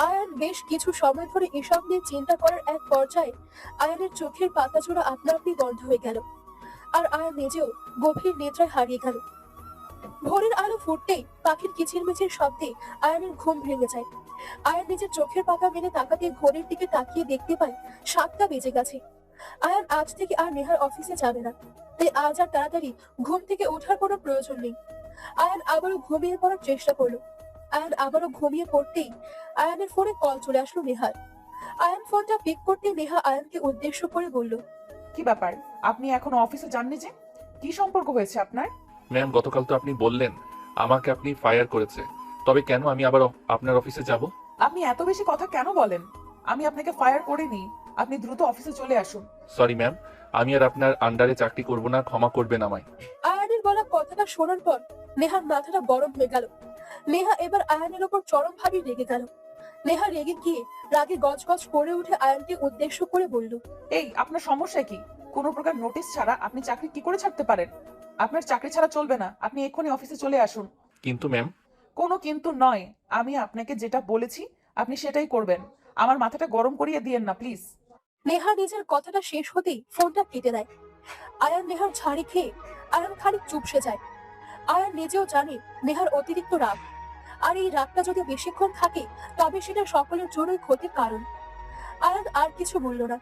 C: আয়ান বেশ কিছু সময় ধরে এসব নিয়ে চিন্তা করার এক পর্যায়ে আয়ানের চোখের পাতাচোরা আপনা আপনি বন্ধ হয়ে গেল, আর আয়ান নিজেও গভীর নিদ্রায় হারিয়ে গেল। ভোরের আলো ফুটতেই পাখির কিচিরমিচির শব্দে আয়ানের ঘুম ভেঙে যায়। আয়ান নিজের চোখের পাতা মেলে তাকাতে ঘড়ির দিকে তাকিয়ে দেখতে পায় 7টা বেজে গেছে। আয়ান আজ থেকে আর নেহার অফিসে যাবে না, তাই আজ আর তাড়াতাড়ি ঘুম থেকে ওঠার কোনো প্রয়োজন নেই। আয়ান আবারও ঘুমিয়ে পড়ার চেষ্টা করলো। আয়ান আবারও ঘুমিয়ে পড়তেই আয়ানের ফোনে কল চলে আসলো নেহার। আয়ান ফোনটা পিক করতে নেহা আয়ানকে উদ্দেশ্য করে বলল,
A: কি ব্যাপার, আপনি এখনো অফিসে যাননি যে? কি সম্পর্ক হয়েছে আপনার?
B: ম্যাম, গতকাল তো আপনি বললেন আমাকে আপনি ফায়ার করেছে, তবে কেন আমি আবার আপনার অফিসে যাব?
A: আপনি এত বেশি কথা কেন বলেন? আমি আপনাকে ফায়ার করিনি, আপনি দ্রুত অফিসে চলে আসুন।
B: সরি ম্যাম, আমি আর আপনার আন্ডারে চাকরি করব না, ক্ষমা করবেন আমায়।
C: আয়ানের বলা কথাটা শোনার পর নেহার মাথাটা গরম হয়ে গেল। নেহা এবার আয়ানের ওপর চরম ভাবে রেগে গেল। নেহা রেগে গিয়ে রাগে গজগজ করে উঠে আয়ানকে উদ্দেশ্য করে বলল,
A: এই, আপনার সমস্যা কি? কোনো প্রকার নোটিশ ছাড়া আপনি চাকরি কি করে ছাড়তে পারেন? আপনার চাকরি ছাড়া চলবে না, আপনি এক্ষুনি অফিসে চলে আসুন।
B: কিন্তু ম্যাম।
A: কোনো কিন্তু নয়, আমি আপনাকে যেটা বলেছি আপনি সেটাই করবেন। আমার মাথাটা গরম করিয়ে দিয়েন না প্লিজ।
C: নেহা নিজের কথাটা শেষ হতেই ফোনটা কেটে দেয়। আয়ান নেহার ঝাড়ি খেয়ে আয়ান খানিক চুপসে যায়। আয়ান নিজেও জানে নেহার অতিরিক্ত রাগ, আর এই রাগটা যদি বেশিক্ষণ থাকে তবে সেটা সকলের জন্যই ক্ষতির কারণ। আয়ান আর কিছু বলল না।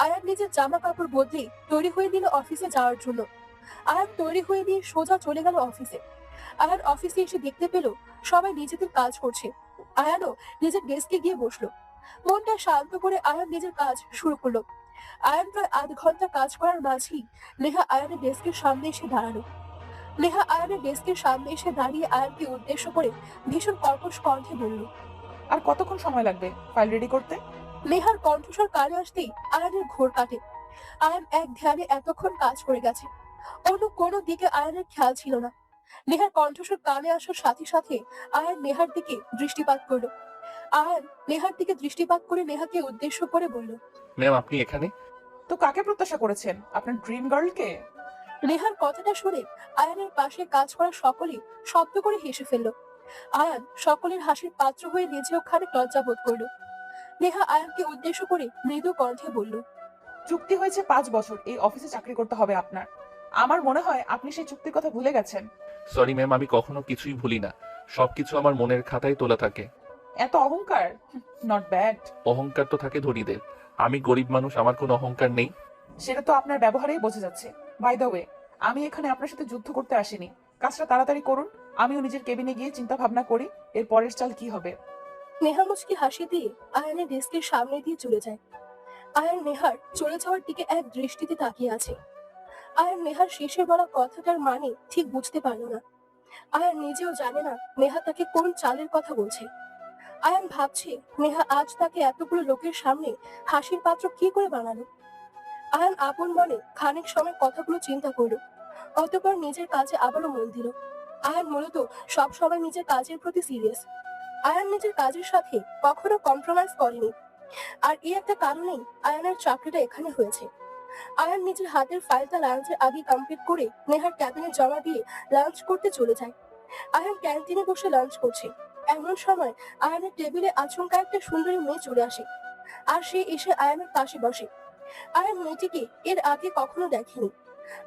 C: আয়ান নিজের জামা কাপড় বদলে তৈরি হয়ে নিল অফিসে যাওয়ার জন্য। আয়ান তৈরি হয়ে নিয়ে সোজা চলে গেল অফিসে। আয়ান অফিসে এসে দেখতে পেল সবাই নিজেদের কাজ করছে। আয়ানও নিজের ডেস্কে গিয়ে বসলো। মনটা শান্ত করে আয়ান নিজের কাজ শুরু করলো। আয়ান প্রায় আধ ঘন্টা কাজ করার মাঝেই নেহা আয়ানের ডেস্কের সামনে এসে দাঁড়ালো। নেহা আয়ানের ডেস্কের সামনে এসে দাঁড়িয়ে আয়ানকে উদ্দেশ্য করে ভীষণ কর্কশ কণ্ঠে বলল,
A: আর কতক্ষণ সময় লাগবে ফাইল রেডি করতে?
C: নেহার কণ্ঠস্বর কানে আসতেই আয়ানের ঘোর কাটে। আয়ান এক ধ্যানে এতক্ষণ কাজ করে গেছে, অন্য কোনো দিকে আয়ানের খেয়াল ছিল না। নেহার কণ্ঠস্বর কানে আসার সাথে সাথে আয়ান নেহার দিকে দৃষ্টিপাত করলো। আয়ান নেহার দিকে দৃষ্টিপাত করে নেহাকে উদ্দেশ্য করে বলল,
B: ম্যাম, আপনি এখানে?
A: তো কাকে প্রত্যাশা করেছেন, আপনার ড্রিম গার্লকে?
C: নেহার কথাটা শুনে আয়ানের পাশে কাজ করা সকলে শব্দ করে হেসে ফেলল। আয়ান সকলের হাসির পাত্র হয়ে নিজেও খানিক লজ্জা বোধ করলো। নেহা আয়ানকে উদ্দেশ্য করে মৃদু কণ্ঠে বলল,
A: চুক্তি হয়েছে 5 বছর এই অফিসে চাকরি করতে হবে আপনার। আমার মনে হয় আপনি সেই চুক্তির কথা ভুলে গেছেন।
B: সরি ম্যাম, আমি কখনো কিছুই ভুলি না, সবকিছু আমার মনের খাতায় তোলা থাকে।
A: এত অহংকার, নট ব্যাড।
B: অহংকার তো থাকে ধনীদের, আমি গরিব মানুষ, আমার কোনো অহংকার নেই।
A: সেটা তো আপনার ব্যবহারেই বোঝা যাচ্ছে। বাই দ্য ওয়ে, আমি এখানে আপনার সাথে যুদ্ধ করতে আসিনি, কাজটা তাড়াতাড়ি করুন। আমিও নিজের কেবিনে গিয়ে চিন্তা ভাবনা করি এর পরের চাল কি হবে।
C: নেহা মুচকি হাসি দিয়ে আয়ানের ডেস্কের সামনে দিয়ে চলে যায়। আয়ান নেহার চলে যাওয়ার দিকে এক দৃষ্টিতে তাকিয়ে আছে। আয়ান নেহার শেষে বলা কথাটার মানে ঠিক বুঝতে পারল না। আয়ান নিজেও জানে না নেহা তাকে কোন চালের কথা বলছে। আয়ান ভাবছে নেহা আজ তাকে এতগুলো লোকের সামনে হাসির পাত্র কি করে বানালো। আয়ান আপন মনে খানিক সময় কথাগুলো চিন্তা করলো, অতঃপর নিজের কাজে আবারও মন দিল। আয়ান মূলত সব সময় নিজের কাজের প্রতি সিরিয়াস। আয়ান নিজের কাজের সাথে কখনো কম্প্রোমাইজ করেনি, আর এই একটা কারণেই আয়ানের চাকরিটা এখানে হয়েছে। আয়ান নিজের হাতের ফাইলটা লাঞ্চের আগে কমপ্লিট করে নেহার ক্যাবিনে জমা দিয়ে লাঞ্চ করতে চলে যায়। আয়ান ক্যান্টিনে বসে লাঞ্চ করছে, এমন সময় আয়ানের টেবিলে আচমকা একটা সুন্দরী মেয়ে চলে আসে, আর সে এসে আয়ানের পাশে বসে। আয়ান মেয়েটিকে এর আগে কখনো দেখেনি।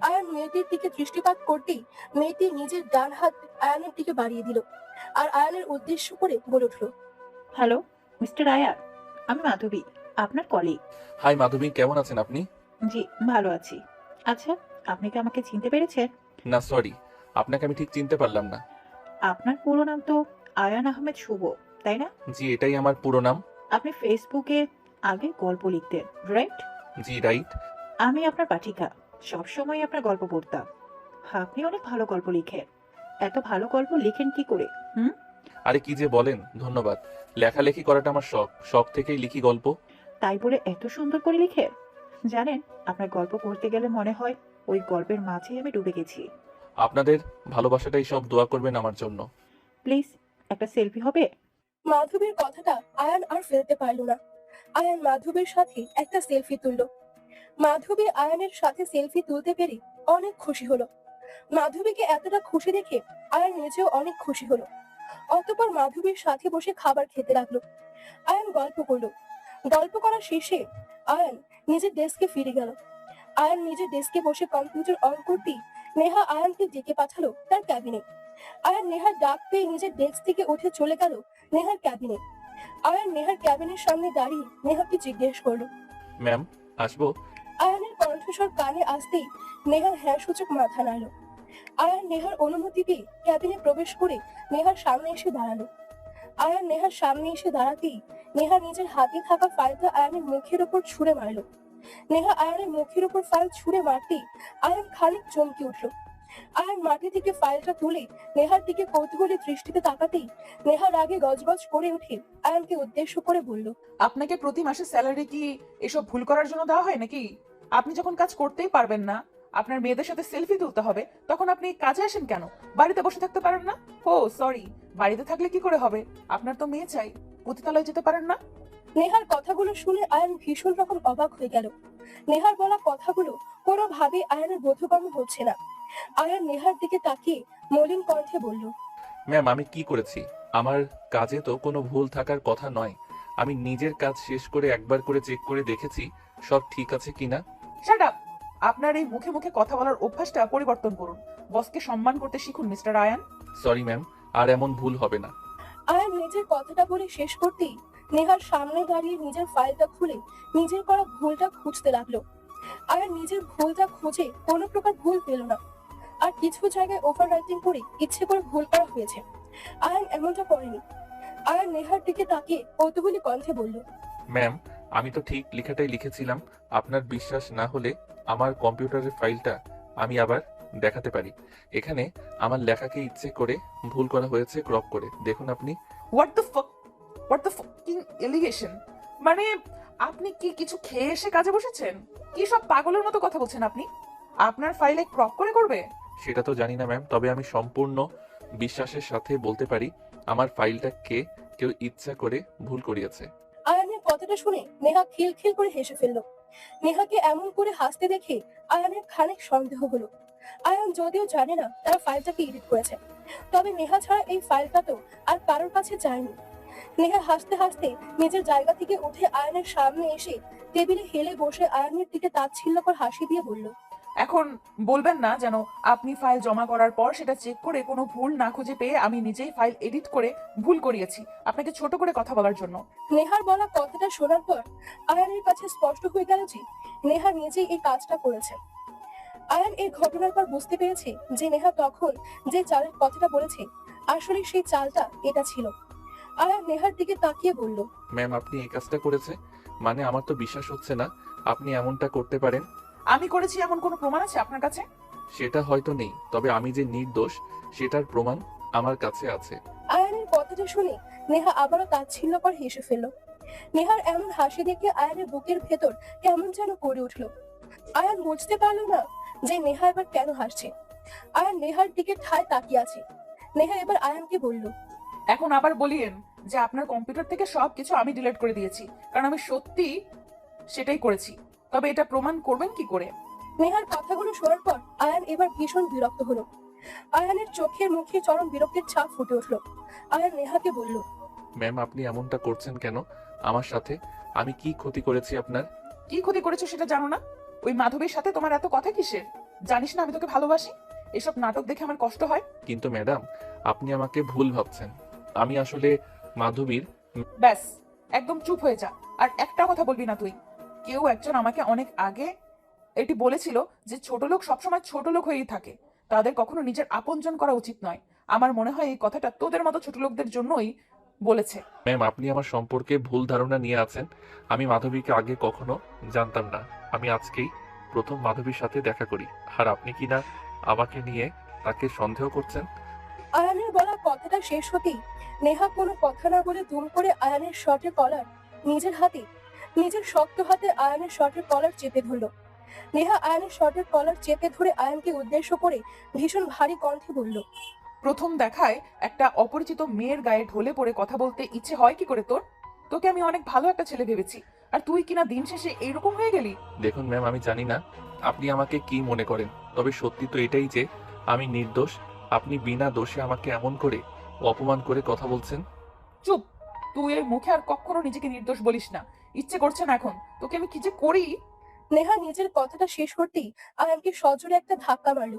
C: আয়ান মেয়েটির দিকে দৃষ্টিপাত করতেই মেয়েটি নিজের ডান হাত আয়ানের দিকে বাড়িয়ে দিল, আর আয়ানের উদ্দেশ্য করে বলে উঠল,
F: হ্যালো মিস্টার আয়ান, আমি মাধবী, আপনার কলিগ।
B: হাই মাধবী, কেমন আছেন আপনি?
F: জি ভালো আছি। আচ্ছা, আপনি কি আমাকে চিনতে পেরেছেন?
B: না সরি, আপনাকে আমি ঠিক চিনতে পারলাম না।
F: আপনার পুরো নাম তো আয়ান আহমেদ শুভ, তাই না?
B: জি, এটাই আমার পুরো নাম।
F: আপনি ফেসবুকে আগে গল্প লিখতেন, রাইট?
B: জি রাইট।
F: আমি আপনার পাঠিকা, সবসময় আপনার গল্প পড়তাম। আপনি অনেক ভালো গল্প লিখেন। এত ভালো গল্প লিখেন কি করে?
B: আরে কি যে বলেন, ধন্যবাদ। লেখালেখি করাটা আমার শখ, শখ থেকেই লিখি গল্প।
F: তাই বলে এত সুন্দর করে লিখে? জানেন, আপনার গল্প পড়তে গেলে মনে হয় ওই গল্পের মাঝেই আমি ডুবে গেছি।
B: আপনাদের ভালোবাসাটাই সব, দোয়া করবেন আমার জন্য।
F: প্লিজ একটা সেলফি হবে?
C: মাধবীর কথাটা আয়ান আর ফেলতে পারল না। আয়ান মাধবীর সাথে একটা সেলফি তুললো। মাধবী আয়ানের সাথে সেলফি তুলতে পেরে অনেক খুশি হলো। মাধবীকে এতটা খুশি দেখে আয়ান নিজেও অনেক খুশি হলো। অতঃপর মাধবীর সাথে বসে খাবার খেতে লাগলো। আয়ান গল্প করলো। গল্প করা শেষে আয়ান নিজের ডেস্কে ফিরে গেল। আয়ান নিজের ডেস্কে বসে কম্পিউটার অন করতেই নেহা আয়ানকে ডেকে পাঠালো তার ক্যাবিনে। আয়ান নেহার ডাক পেয়ে নিজের ডেস্ক থেকে উঠে চলে গেল নেহার ক্যাবিনে। আয়ান নেহার ক্যাবিনের সামনে দাঁড়িয়ে নেহাকে জিজ্ঞেস করলো,
B: ম্যাম আসবো?
C: আয়ানের কণ্ঠস্বর কানে আসতেই নেহার হ্যাঁ সূচক মাথা নাড়ল। আয়ান নেহার অনুমতি পেয়ে ক্যাবিনে প্রবেশ করে নেহার সামনে এসে দাঁড়ালো। আয়ান নেহার সামনে এসে দাঁড়াতেই নেহা নিজের হাতে থাকা ফাইলটা আয়ানের মুখের উপর ছুঁড়ে মারল। নেহা আয়ানের মুখের উপর ফাইল ছুঁড়ে মারতেই আয়ান খানিক চমকে উঠল। আয়ান মাটি থেকে ফাইলটা তুলে নেহার দিকে কৌতূহলী দৃষ্টিতে তাকাতেই নেহা রাগে গজগজ করে উঠে আয়ানকে উদ্দেশ্য করে বলল,
A: আপনাকে প্রতি মাসে স্যালারি কি এসব ভুল করার জন্য দেওয়া হয় নাকি? আপনি যখন কাজ করতেই পারবেন না, আপনার মেয়েদের সাথে সেলফি তুলতে হবে, তখন আপনি কাজে আসেন কেন? বাড়িতে বসে থাকতে পারেন না? ও সরি, বাড়িতে থাকলে কি করে হবে? আপনার তো মেয়ে চাই, পতিতালয়ে যেতে পারেন না?
C: নেহার কথাগুলো শুনে আয়ান ভীষণ রকম অবাক হয়ে গেল। নেহার বলা কথাগুলো কোনোভাবে আয়ানের বোধগম্য হচ্ছে না। আয়ান নেহার দিকে তাকিয়ে মলিন কণ্ঠে বলল,
B: ম্যাম আমি কি করেছি? আমার কাজে তো কোনো ভুল থাকার কথা নয়। আমি নিজের কাজ শেষ করে একবার করে চেক করে দেখেছি সব ঠিক আছে কিনা।
A: Shut up! আপনার এই মুখে মুখে কথা বলার অভ্যাসটা পরিবর্তন করুন। বসকে সম্মান করতে শিখুন মিস্টার আয়ান।
B: সরি ম্যাম, আর এমন ভুল হবে না।
C: আয়ান নিজের কথাটা বলে শেষ করতেই নেহার সামনে দাঁড়িয়ে নিজের ফাইলটা খুলে নিজের করা ভুলটা খুঁজতে লাগলো। আয়ান নিজের ভুলটা খুঁজে কোনো প্রকার ভুল পেল না। আর কিছু জায়গায় ওভার রাইটিং করে ইচ্ছে করে ভুল করা হয়েছে। আয়ান এমনটা করেনি। আয়ান নেহার দিকে তাকিয়ে কৌতূহলী কণ্ঠে বলল,
B: ম্যাম আমি তো ঠিক লেখাটাই লিখেছিলাম। আপনার বিশ্বাস না হলে আমার কম্পিউটারের ফাইলটা আমি আবার দেখাতে পারি। এখানে আমার লেখাকে ইচ্ছে করে ভুল করা হয়েছে ক্রপ করে, দেখুন আপনি।
A: What the fucking allegation! মানে আপনি কি কিছু খেয়ে এসে কাজে বসেছেন? কি সব পাগলের মতো কথা বলছেন আপনি? আপনার ফাইলে ক্রপ করে করবে?
B: সেটা তো জানি না ম্যাম, তবে আমি সম্পূর্ণ বিশ্বাসের সাথে বলতে পারি আমার ফাইলটা কেউ ইচ্ছা করে ভুল করিয়েছে।
C: আয়ানের কথাটা শুনে নেহা খিলখিল করে হেসে ফেলল। নেহাকে এমন করে হাসতে দেখে আয়ানের খানিক সন্দেহ হলো। আয়ান যদিও জানে না তার ফাইলটাকে এডিট করেছে, তবে নেহা ছাড়া এই ফাইলটা তো আর কারোর কাছে যায়নি। নেহা হাসতে হাসতে নিজের জায়গা থেকে উঠে আয়ানের সামনে এসে টেবিলে হেলে বসে আয়ানের দিকে তাচ্ছিল্যকর হাসি দিয়ে বলল,
A: এখন বলবেন না যেন আপনি ফাইল জমা করার পর সেটা চেক করে কোনো ভুল না খুঁজে পেয়ে আমি নিজেই ফাইল এডিট করে ভুল করিয়েছি আপনাকে ছোট করে কথা বলার জন্য।
C: নেহার বলা কথাটা শোনার পর আয়ানের কাছে স্পষ্ট হয়ে গেল যে নেহা নিজেই এই কাজটা করেছে। আয়ান এই ঘটনার পর বুঝতে পেরেছে যে নেহা তখন যে চালের কথাটা বলেছে আসলে সেই চালটা এটা ছিল। আয়ান নেহার দিকে তাকিয়ে বলল,
B: ম্যাম আপনি এই কাজটা করেছে মানে আমার তো বিশ্বাস হচ্ছে না আপনি এমনটা করতে পারেন।
A: আমি করেছি এমন কোনো প্রমাণ আছে আপনার কাছে?
B: সেটা হয়তো নেই, তবে আমি যে নির্দোষ সেটার প্রমাণ আমার কাছে আছে।
C: আয়ানের কথা কথাটা শুনে নেহা আবারও তাচ্ছিল্যকর হেসে ফেলল। নেহার এমন হাসি দেখে আয়ানের বুকের ভেতর কেমন যেন করে উঠলো। আয়ান বুঝতে পারলো না যে নেহা এবার কেন হাসছে। আয়ান নেহার দিকে ঠায় তাকিয়ে আছে। নেহা এবার আয়ানকে বলল,
A: এখন আবার বলিয়েন যে আপনার কম্পিউটার থেকে সবকিছু আমি ডিলিট করে দিয়েছি, কারণ আমি সত্যি সেটাই করেছি। তবে এটা প্রমাণ করবেন কি করে?
C: নেহার কথাগুলো শোনার পর আয়ান এবার ভীষণ বিরক্ত হলো। আয়ানের চোখের মুখে চরম বিরক্তির ছাপ ফুটে উঠলো। আয়ান নেহাকে বলল,
B: ম্যাম, আপনি এমনটা করছেন কেন আমার সাথে? আমি কি ক্ষতি করেছি আপনার?
A: কি ক্ষতি করেছো সেটা জানো না? ওই মাধবীর সাথে তোমার এত কথা কিসের? জানিস না আমি তোকে ভালোবাসি? এসব নাটক দেখে আমার কষ্ট হয়।
B: কিন্তু ম্যাডাম, আপনি আমাকে ভুল ভাবছেন। আমি আসলে মাধবীর।
A: ব্যাস, একদম চুপ হয়ে যা। আর একটা কথা বলবি না তুই। কেউ একজন আমাকে অনেক আগে এটি বলেছিল যে ছোট লোক সবসময় ছোট লোক হয়েই থাকে, তাদের কখনো নিজের আপনজন করা উচিত নয়। আমার মনে হয় এই কথাটা তোদের মতো ছোট লোকদের জন্যই বলেছে।
B: ম্যাম, আপনি আমার সম্পর্কে ভুল ধারণা নিয়ে আছেন। আমি মাধবীকে আগে কখনো জানতাম না। আমি আজকেই প্রথম মাধবীর সাথে দেখা করি। আর আপনি কি না আমাকে নিয়ে তাকে সন্দেহ করছেন?
C: আয়ানের বলা কথাটা শেষ হতেই নেহা কোনো কথা না বলে দুম করে আয়ানের শর্টের কলার নিজের শক্ত হাতে আয়ানের শর্টের কলার চেপে ধরলো। নেহা আয়ানের শর্টের কলার চেপে ধরে আয়ানকে উদ্দেশ্য করে ভীষণ ভারী কণ্ঠে বলল,
A: প্রথম দেখায় একটা অপরিচিত মেয়ের গায়ে ঢলে পড়ে কথা বলতে ইচ্ছে হয় কি করে তোর? তোকে আমি অনেক ভালো একটা ছেলে ভেবেছি, আর তুই কিনা দিন শেষে এইরকম হয়ে গেলি।
B: দেখুন ম্যাম, আমি জানি না আপনি আমাকে কি মনে করেন, তবে সত্যি তো এটাই যে আমি নির্দোষ। আপনি বিনা দোষে আমাকে এমন করে অপমান করে কথা বলছেন।
A: চুপ! তুই এই মুখে আর কখনো নিজেকে নির্দোষ বলিস না। ইচ্ছে করছে না এখন। তোকে আমি কি যে করি!
C: নেহা নিজের কথাটা শেষ করতেই আয়ানকে সজোরে একটা ধাক্কা মারল।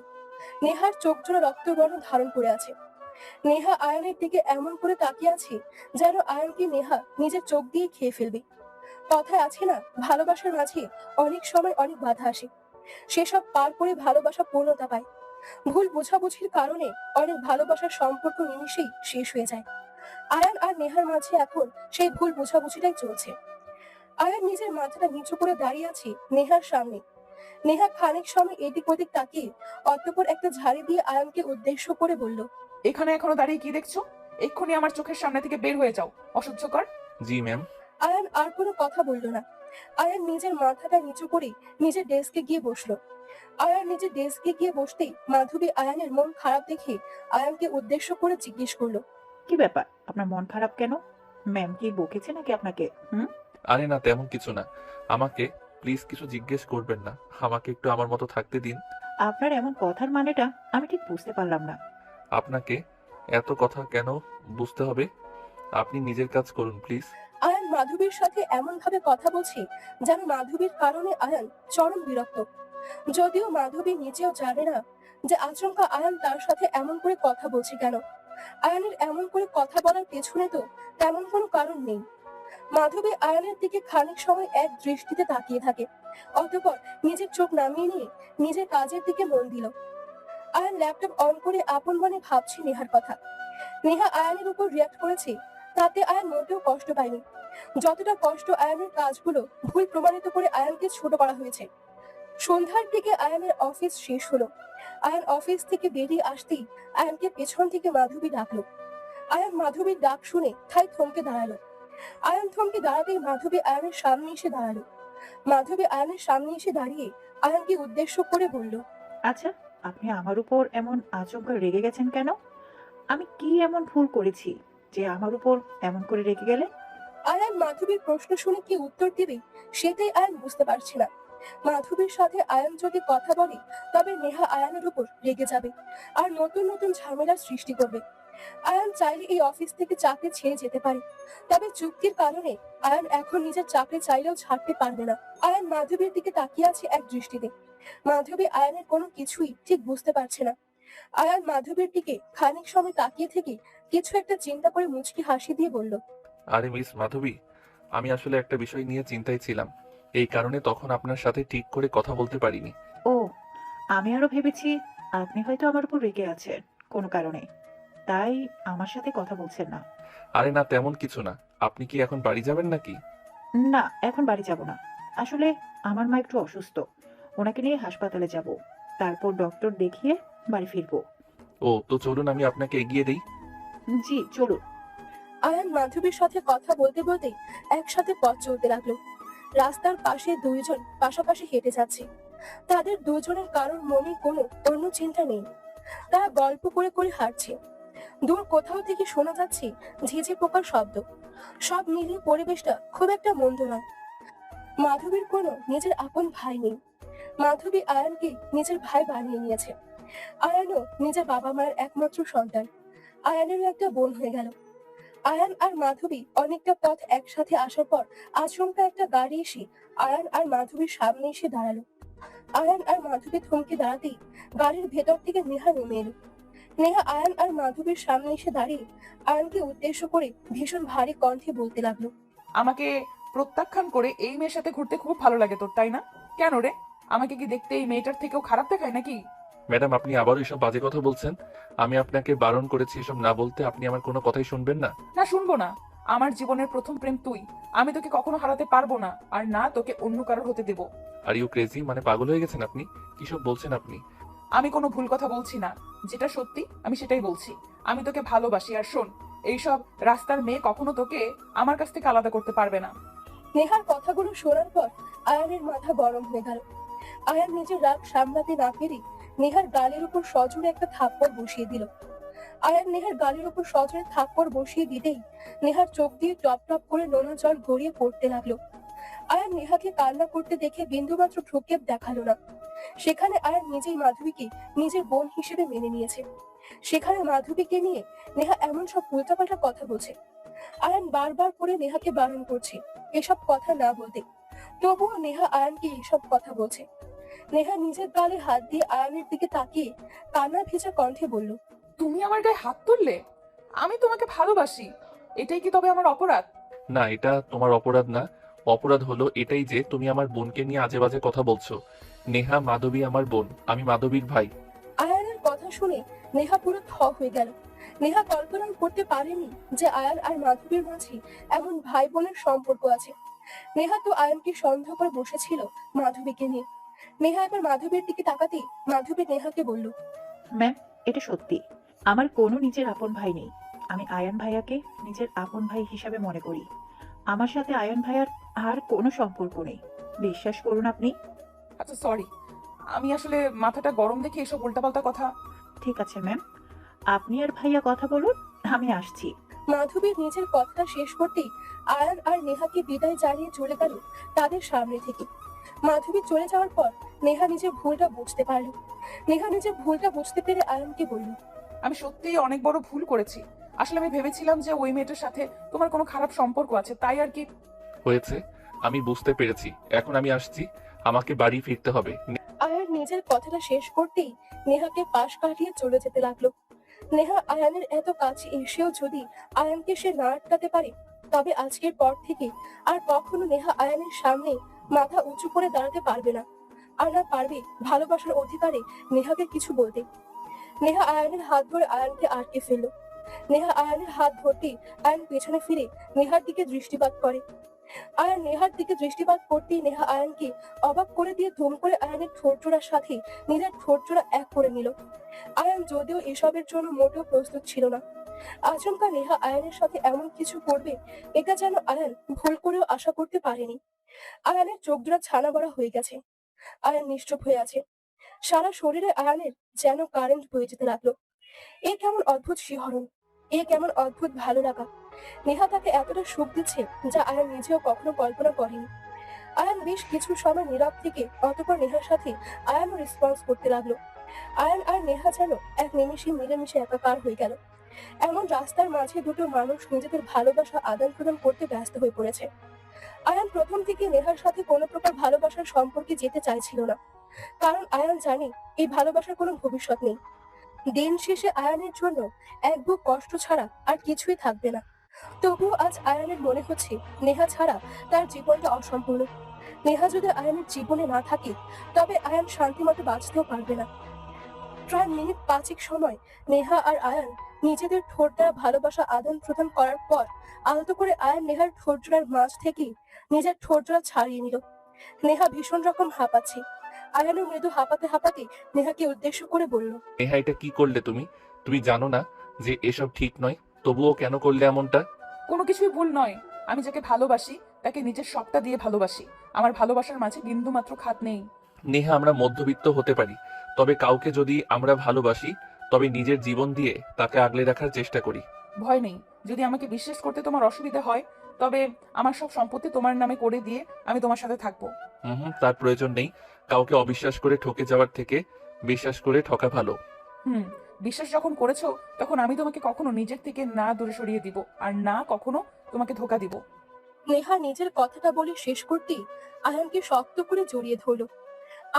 C: নেহার চোখ জোড়া রক্তবর্ণ ধারণ করে আছে। নেহা আয়ানের দিকে এমন করে তাকিয়ে আছে যেন আয়ানকে নেহা নিজের চোখ দিয়ে খেয়ে ফেলবে। কথায় আছে না, ভালোবাসার মাঝে অনেক সময় অনেক বাধা আসে, সেসব পার করে ভালোবাসা পূর্ণতা পায়। ভুল বোঝাবুঝির কারণে অনেক ভালোবাসার সম্পর্ক নিমিষেই শেষ হয়ে যায়। আয়ান আর নেহার মাঝে এখন সেই ভুল বোঝাবুঝিটাই চলছে। আয়ান নিজের মাথাটা নিচু করে দাঁড়িয়ে আছে নেহার সামনে। নেহা খানিক সময় এদিক ওদিক তাকিয়ে অতঃপর একটা ঝাড়ি দিয়ে আয়ানকে উদ্দেশ্য করে বলল,
A: এখানে এখনো দাঁড়িয়ে কি দেখছো? এক্ষুনি আমার চোখের সামনে থেকে বের হয়ে যাও, অসহ্যকর।
B: জি ম্যাম।
C: আয়ান আর কোনো কথা বলল না। আয়ান নিজের মাথাটা নিচু করে নিজের ডেস্কে গিয়ে বসলো। আয়ান নিজের ডেস্কে গিয়ে বসতেই মাধবী আয়ানের মন খারাপ দেখে আয়ানকে উদ্দেশ্য করে জিজ্ঞেস করলো,
F: কি ব্যাপার, আপনার মন খারাপ কেন? ম্যাম কি বকেছে নাকি আপনাকে?
B: আরে না, তেমন কিছু না। আমাকে প্লিজ কিছু জিজ্ঞেস করবেন না। আমাকে একটু আমার মতো থাকতে দিন।
F: আপনার এমন কথার মানেটা আমি ঠিক বুঝতে পারলাম না।
B: আপনাকে এত কথা কেন বুঝতে হবে? আপনি নিজের কাজ করুন প্লিজ।
C: আয়ান মাধবীর সাথে এমন ভাবে কথা বলছে যেন মাধবীর কারণে আয়ান চরম বিরক্ত। যদিও মাধবী নিজেও জানে না যে আচমকা আয়ান তার সাথে এমন করে কথা বলছে কেন। আয়ানের এমন করে কথা বলার পেছনে তো তেমন কোনো কারণ নেই। মাধবী আয়ানের দিকে খানিক সময় এক দৃষ্টিতে তাকিয়ে থাকে, অতঃপর নিজের চোখ নামিয়ে নিয়ে নিজের কাজের দিকে মন দিল। আয়ান ল্যাপটপ অন করে আপন মনে ভাবছে নেহার কথা। নেহা আয়ানের উপর রিয়াক্ট করেছে, তাতে আয়ান মোটেও কষ্ট পায়নি। যতটা কষ্ট আয়ানের কাজগুলো ভুল প্রমাণিত করে আয়ানকে ছোট করা হয়েছে। সন্ধ্যার দিকে আয়ানের অফিস শেষ হলো। আয়ান অফিস থেকে বেরিয়ে আসতেই আয়ানকে পেছন থেকে মাধবী ডাকলো। আয়ান মাধবীর ডাক শুনে ঠায় থমকে দাঁড়ালো। আয়ান থমকে দাঁড়াতেই মাধবী আয়ানের সামনে এসে দাঁড়ালো। মাধবী আয়ানের সামনে এসে দাঁড়িয়ে আয়ানকে উদ্দেশ্য করে বলল,
F: আচ্ছা, আপনি আমার উপর এমন আচমকা রেগে গেছেন কেন? আমি কি এমন ভুল করেছি যে আমার উপর এমন করে রেগে গেলে?
C: আয়ান মাধবীর প্রশ্ন শুনে কি উত্তর দিবে সেটাই আয়ান বুঝতে পারছে না। মাধবীর সাথে আয়ান যদি কথা বলে তবে নেহা আয়ানের উপর রেগে যাবে আর নতুন নতুন ঝামেলার সৃষ্টি করবে। আয়ান চাইলে এই অফিস থেকে চাকরি ছেড়ে যেতে পারে, তবে চুক্তির কারণে আয়ান এখন নিজের চাকরি চাইলেও ছাড়তে পারবে না। আয়ান মাধবীর দিকে তাকিয়ে আছে এক দৃষ্টিতে। মাধবী আয়ানের কোনো কিছুই ঠিক বুঝতে পারছে না। আয়ান মাধবীর দিকে খানিক সময় তাকিয়ে থেকে কিছু একটা চিন্তা করে মুচকি হাসি দিয়ে বলল,
B: আরে মিস মাধবী, আমি আসলে একটা বিষয় নিয়ে চিন্তায় ছিলাম। এই কারণে তখন আপনার সাথে ঠিক করে কথা বলতে পারিনি।
F: ও, আমি আরো ভেবেছি আপনি হয়তো আমার উপর রেগে আছেন কোনো কারণে, তাই আমার সাথে কথা বলছেন না।
B: আরে না, তেমন কিছু না। আপনি কি এখন বাড়ি যাবেন নাকি?
F: না, এখন বাড়ি যাব না। আসলে আমার মা একটু অসুস্থ, ওনাকে নিয়ে হাসপাতালে যাব, তারপর ডক্টর দেখিয়ে বাড়ি ফিরবো।
B: ও তো চলুন, আমি আপনাকে এগিয়ে দেই।
F: জি চলুন।
C: মাধবীর সাথে কথা বলতে বলতে একসাথে পথ চলতে লাগলো। রাস্তার পাশে দুইজন পাশাপাশি হেঁটে যাচ্ছে। তাদের দুজনের কারোর মনে কোনো অন্য চিন্তা নেই। তারা গল্প করে করে হাঁটছে। দূর কোথাও থেকে শোনা যাচ্ছে ঝিঝি পোকার শব্দ। সব মিলিয়ে পরিবেশটা খুব একটা মন্দ নয়। মাধবীর কোনো নিজের আপন ভাই নেই। মাধবী আয়ানকে নিজের ভাই বানিয়ে নিয়েছে। আয়ানও নিজের বাবা মায়ের একমাত্র সন্তান। আয়ানেরও একটা বোন হয়ে গেল। আয়ান আর মাধবী অনেকটা পথ একসাথে আসার পর আচমকা একটা গাড়ি এসে আয়ান আর মাধবীর সামনে এসে দাঁড়ালো। আয়ান আর মাধবী থমকে দাঁড়াতেই গাড়ির ভেতর থেকে নেহা নেমে এলো। নেহা আয়ান আর মাধবীর সামনে এসে দাঁড়িয়ে আয়ানকে উদ্দেশ্য করে ভীষণ ভারী কণ্ঠে বলতে লাগলো।
A: আমাকে প্রত্যাখ্যান করে এই মেয়ের সাথে ঘুরতে খুব ভালো লাগে তোর, তাই না? কেন রে? আমাকে কি দেখতে এই মেয়েটার থেকেও খারাপ দেখায় নাকি?
B: ম্যাডাম, আপনি আবারও এসব বাজে কথা বলছেন। আমি আপনাকে বারণ করেছি এসব না বলতে, আপনি আমার কোনো কথাই শুনবেন না।
A: না, শুনবো না। আমার জীবনের প্রথম প্রেম তুই। আমি তোকে কখনো হারাতে পারবো না, আর না তোকে অন্য কারোর হতে দেব।
B: আর ইউ ক্রেজি, মানে পাগল হয়ে গেছেন আপনি? কিসব বলছেন আপনি?
A: আমি কোনো ভুল কথা বলছি না, যেটা সত্যি আমি সেটাই বলছি। আমি তোকে ভালোবাসি। আর শোন, এইসব রাস্তার মেয়ে কখনো তোকে আমার কাছ থেকে আলাদা করতে পারবে না।
C: নেহার কথাগুলো শোনার পর আয়ানের মাথা গরম হয়ে গেল। আয়ান নিজের রাগ সামলাতে না পেরে নেহার গালের উপর সজোরে একটা থাপ্পড় বসিয়ে দিল। আয়ান নেহার গালের উপর সজোরে থাপ্পড় বসিয়ে দিতেই নেহার চোখ দিয়ে টপ টপ করে নোনা জল গড়িয়ে পড়তে লাগলো। আয়ান নেহাকে কান্না করতে দেখে বিন্দুমাত্র ভ্রুক্ষেপ দেখালো না। সেখানে আয়ান নিজেই মাধবীকে নিজের বোন হিসেবে মেনে নিয়েছে। সেখানে মাধবীকে নিয়ে নেহা এমন সব উল্টাপাল্টা কথা বলছে। আয়ান বারবার করে নেহাকে বারণ করছে এসব কথা না বলতে, তবুও নেহা আয়ানকে এসব কথা বলছে। নেহা নিজের গালে হাত দিয়ে আয়ানের দিকে তাকিয়ে কান্না ভেজা কণ্ঠে বলল,
A: তুমি আমার গায়ে হাত তুললে? আমি তোমাকে ভালোবাসি, এটাই কি তবে আমার অপরাধ?
B: না, এটা তোমার অপরাধ না। অপরাধ হলো এটাই যে তুমি আমার বোনকে নিয়ে আজে বাজে কথা বলছো। নেহা মাধবী আমার বোন, আমি মাধবীর ভাই।
C: আয়ানের কথা শুনে নেহা পুরো থ হয়ে গেল। নেহা কল্পনা করতে পারেনি যে আয়ান আর মাধবীর মাঝে এমন ভাই বোনের সম্পর্ক আছে। নেহা তো আয়ানকে সন্দেহ করে বসেছিল মাধবীকে নিয়ে। নেহা এবার মাধবীর দিকে তাকাতে মাধবী নেহাকে বলল,
F: ম্যাম, এটা সত্যি। আমার কোনো নিজের আপন ভাই নেই। আমি আয়ান ভাইয়াকে নিজের আপন ভাই হিসাবে মনে করি। আমার সাথে আয়ান ভাইয়ার আর কোনো সম্পর্ক নেই। বিশ্বাস করুন আপনি।
A: আচ্ছা, সরি। আমি আসলে মাথাটা গরম দেখে এসব উল্টাপাল্টা কথা।
F: ঠিক আছে ম্যাম, আপনি আর ভাইয়া কথা বলুন, আমি আসছি।
C: মাধবী নিজের কথাটা শেষ করতেই আয়ান আর নেহাকে বিদায় জানিয়ে চলে গেল তাদের সামনে থেকে। মাধবী চলে যাওয়ার পর নেহা নিজের ভুলটা বুঝতে পারল। নেহা নিজের ভুলটা বুঝতে পেরে আয়ানকে বলল,
A: আমি সত্যিই অনেক বড় ভুল করেছি। আসলে আমি ভেবেছিলাম যে ওই মেয়েটার সাথে তোমার কোনো খারাপ সম্পর্ক আছে, তাই আর কি।
B: হয়েছে, আমি বুঝতে পেরেছি। এখন আমি আসছি, আমাকে বাড়ি ফিরতে হবে।
C: আয়ান নিজের কথাটা শেষ করতেই নেহাকে পাশ কাটিয়ে চলে যেতে লাগলো। নেহা আয়ানের এত কাছে এসেও যদি আয়ানকে সে না আটকাতে পারে, তবে আজকের পর থেকে আর কখনো নেহা আয়ানের সামনে মাথা উঁচু করে দাঁড়াতে পারবে না। আর না পারবে ভালোবাসার অধিকারে নেহাকে কিছু বলতে। নেহা আয়ানের হাত ধরে আয়ানকে আটকে ফেলল। নেহা আয়ানের হাত ধরতেই আয়ান পেছনে ফিরে নেহার দিকে দৃষ্টিপাত করে। আয়ান নেহার দিকে দৃষ্টিপাত করতেই নেহা আয়ানকে অবাক করে দিয়ে ধুম করে আয়ানের ঠোঁটজোড়ার সাথে নিজের ঠোঁটজোড়া এক করে নিল। আয়ান যদিও এসবের জন্য মোটেও প্রস্তুত ছিল না। আচমকা নেহা আয়ানের সাথে এমন কিছু করবে এটা যেন আয়ান ভুল করেও আশা করতে পারেনি। আয়ানের চোখজোড়া ছানা বড়া হয়ে গেছে। আয়ান নিশ্চুপ হয়ে আছে। সারা শরীরে আয়ানের যেন কারেন্ট বয়ে যেতে লাগলো। এ কেমন অদ্ভুত শিহরণ, এ কেমন অদ্ভুত ভালো লাগা। নেহা তাকে এতটা সুখ দিচ্ছে যা আয়ান নিজেও কখনো কল্পনা করেনি। আয়ান বেশ কিছু সময় নীরব থেকে অতঃপর নেহার সাথে আয়ানও রেসপন্স করতে লাগলো। আয়ান আর নেহা যেন এক নিমেষে মিলেমিশে একাকার হয়ে গেল। এমন রাস্তার মাঝে দুটো মানুষ নিজেদের ভালোবাসা আদান প্রদান করতে ব্যস্ত হয়ে পড়েছে। আয়ান প্রথম থেকে নেহার সাথে কোনো প্রকার ভালোবাসার সম্পর্কে যেতে চাইছিল না, কারণ আয়ান জানে এই ভালোবাসার কোনো ভবিষ্যৎ নেই। দিন শেষে আয়ানের জন্য এক বুক কষ্ট ছাড়া আর কিছুই থাকবে না। তবুও আজ আয়ানের মনে হচ্ছে নেহা ছাড়া তার জীবনটা অসম্পূর্ণ। নেহা যদি আয়ানের জীবনে না থাকে তবে আয়ান শান্তিমতো বাঁচতেও পারবে না। প্রায় মিনিট 5 সময় নেহা আর আয়ান নিজেদের ঠোঁট দ্বারা ভালোবাসা আদান প্রদান করার পর আলতো করে আয়ান নেহার ঠোঁট জোড়ার মাঝ থেকেই নিজের ঠোঁট জোড়া ছাড়িয়ে নিল। নেহা ভীষণ রকম হাঁপাচ্ছে। আয়ানও মৃদু হাঁপাতে হাঁপাতে নেহাকে উদ্দেশ্য করে বলল,
B: নেহা, এটা কি করলে তুমি? তুমি জানো না যে এসব ঠিক নয়, তবুও কেন করলে এমনটা?
A: কোনো কিছুই ভুল নয়। আমি যাকে ভালোবাসি তাকে নিজের সবটা দিয়ে ভালোবাসি। আমার ভালোবাসার মাঝে বিন্দু মাত্র খাত নেই।
B: নেহা, আমরা মধ্যবিত্ত হতে পারি, তবে কাউকে যদি আমরা ভালোবাসি তবে নিজের জীবন দিয়ে তাকে আগলে রাখার চেষ্টা করি।
A: ভয় নেই। যদি আমাকে বিশ্বাস করতে তোমার অসুবিধা হয়, তবে আমার সব সম্পত্তি তোমার নামে করে দিয়ে আমি তোমার সাথে থাকবো।
B: তার প্রয়োজন নেই। কাউকে অবিশ্বাস করে ঠকে যাওয়ার থেকে বিশ্বাস করে ঠকা ভালো।
A: হুম, বিশ্বাস যখন করেছো, তখন আমি তোমাকে কখনো নিজের থেকে না দূরে সরিয়ে দিব, আর না কখনো তোমাকে ধোকা দিব।
C: নেহা নিজের কথাটা বলে শেষ করতেই আয়ানকে শক্ত করে জড়িয়ে ধরলো।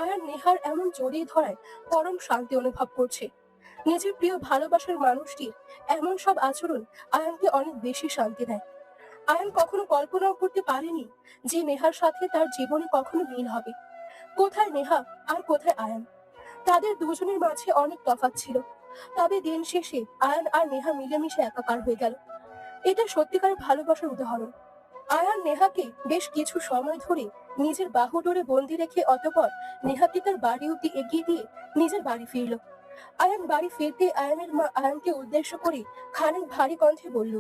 C: আয়ান নেহার এমন জড়িয়ে ধরায় পরম শান্তি অনুভব করছে। নিজের প্রিয় ভালোবাসার মানুষটির এমন সব আচরণ আয়ানকে অনেক বেশি শান্তি দেয়। আয়ান কখনো কল্পনাও করতে পারেনি যে নেহার সাথে তার জীবনে কখনো মিল হবে। কোথায় নেহা আর কোথায় আয়ান? তাদের দুজনের মাঝে অনেক তফাৎ ছিল, তবে দিন শেষে আয়ান আর নেহা মিলেমিশে একাকার হয়ে গেল। এটা সত্যিকার ভালোবাসার উদাহরণ। আয়ান নেহাকে বেশ কিছু সময় ধরে নিজের বাহু ডোরে বন্দি রেখে অতঃপর নেহাকে তার বাড়ি অব্দি এগিয়ে দিয়ে নিজের বাড়ি ফিরল। আয়ান বাড়ি ফিরতে আয়ানের মা আয়ানকে উদ্দেশ্য করে খানিক ভারী কণ্ঠে বলল,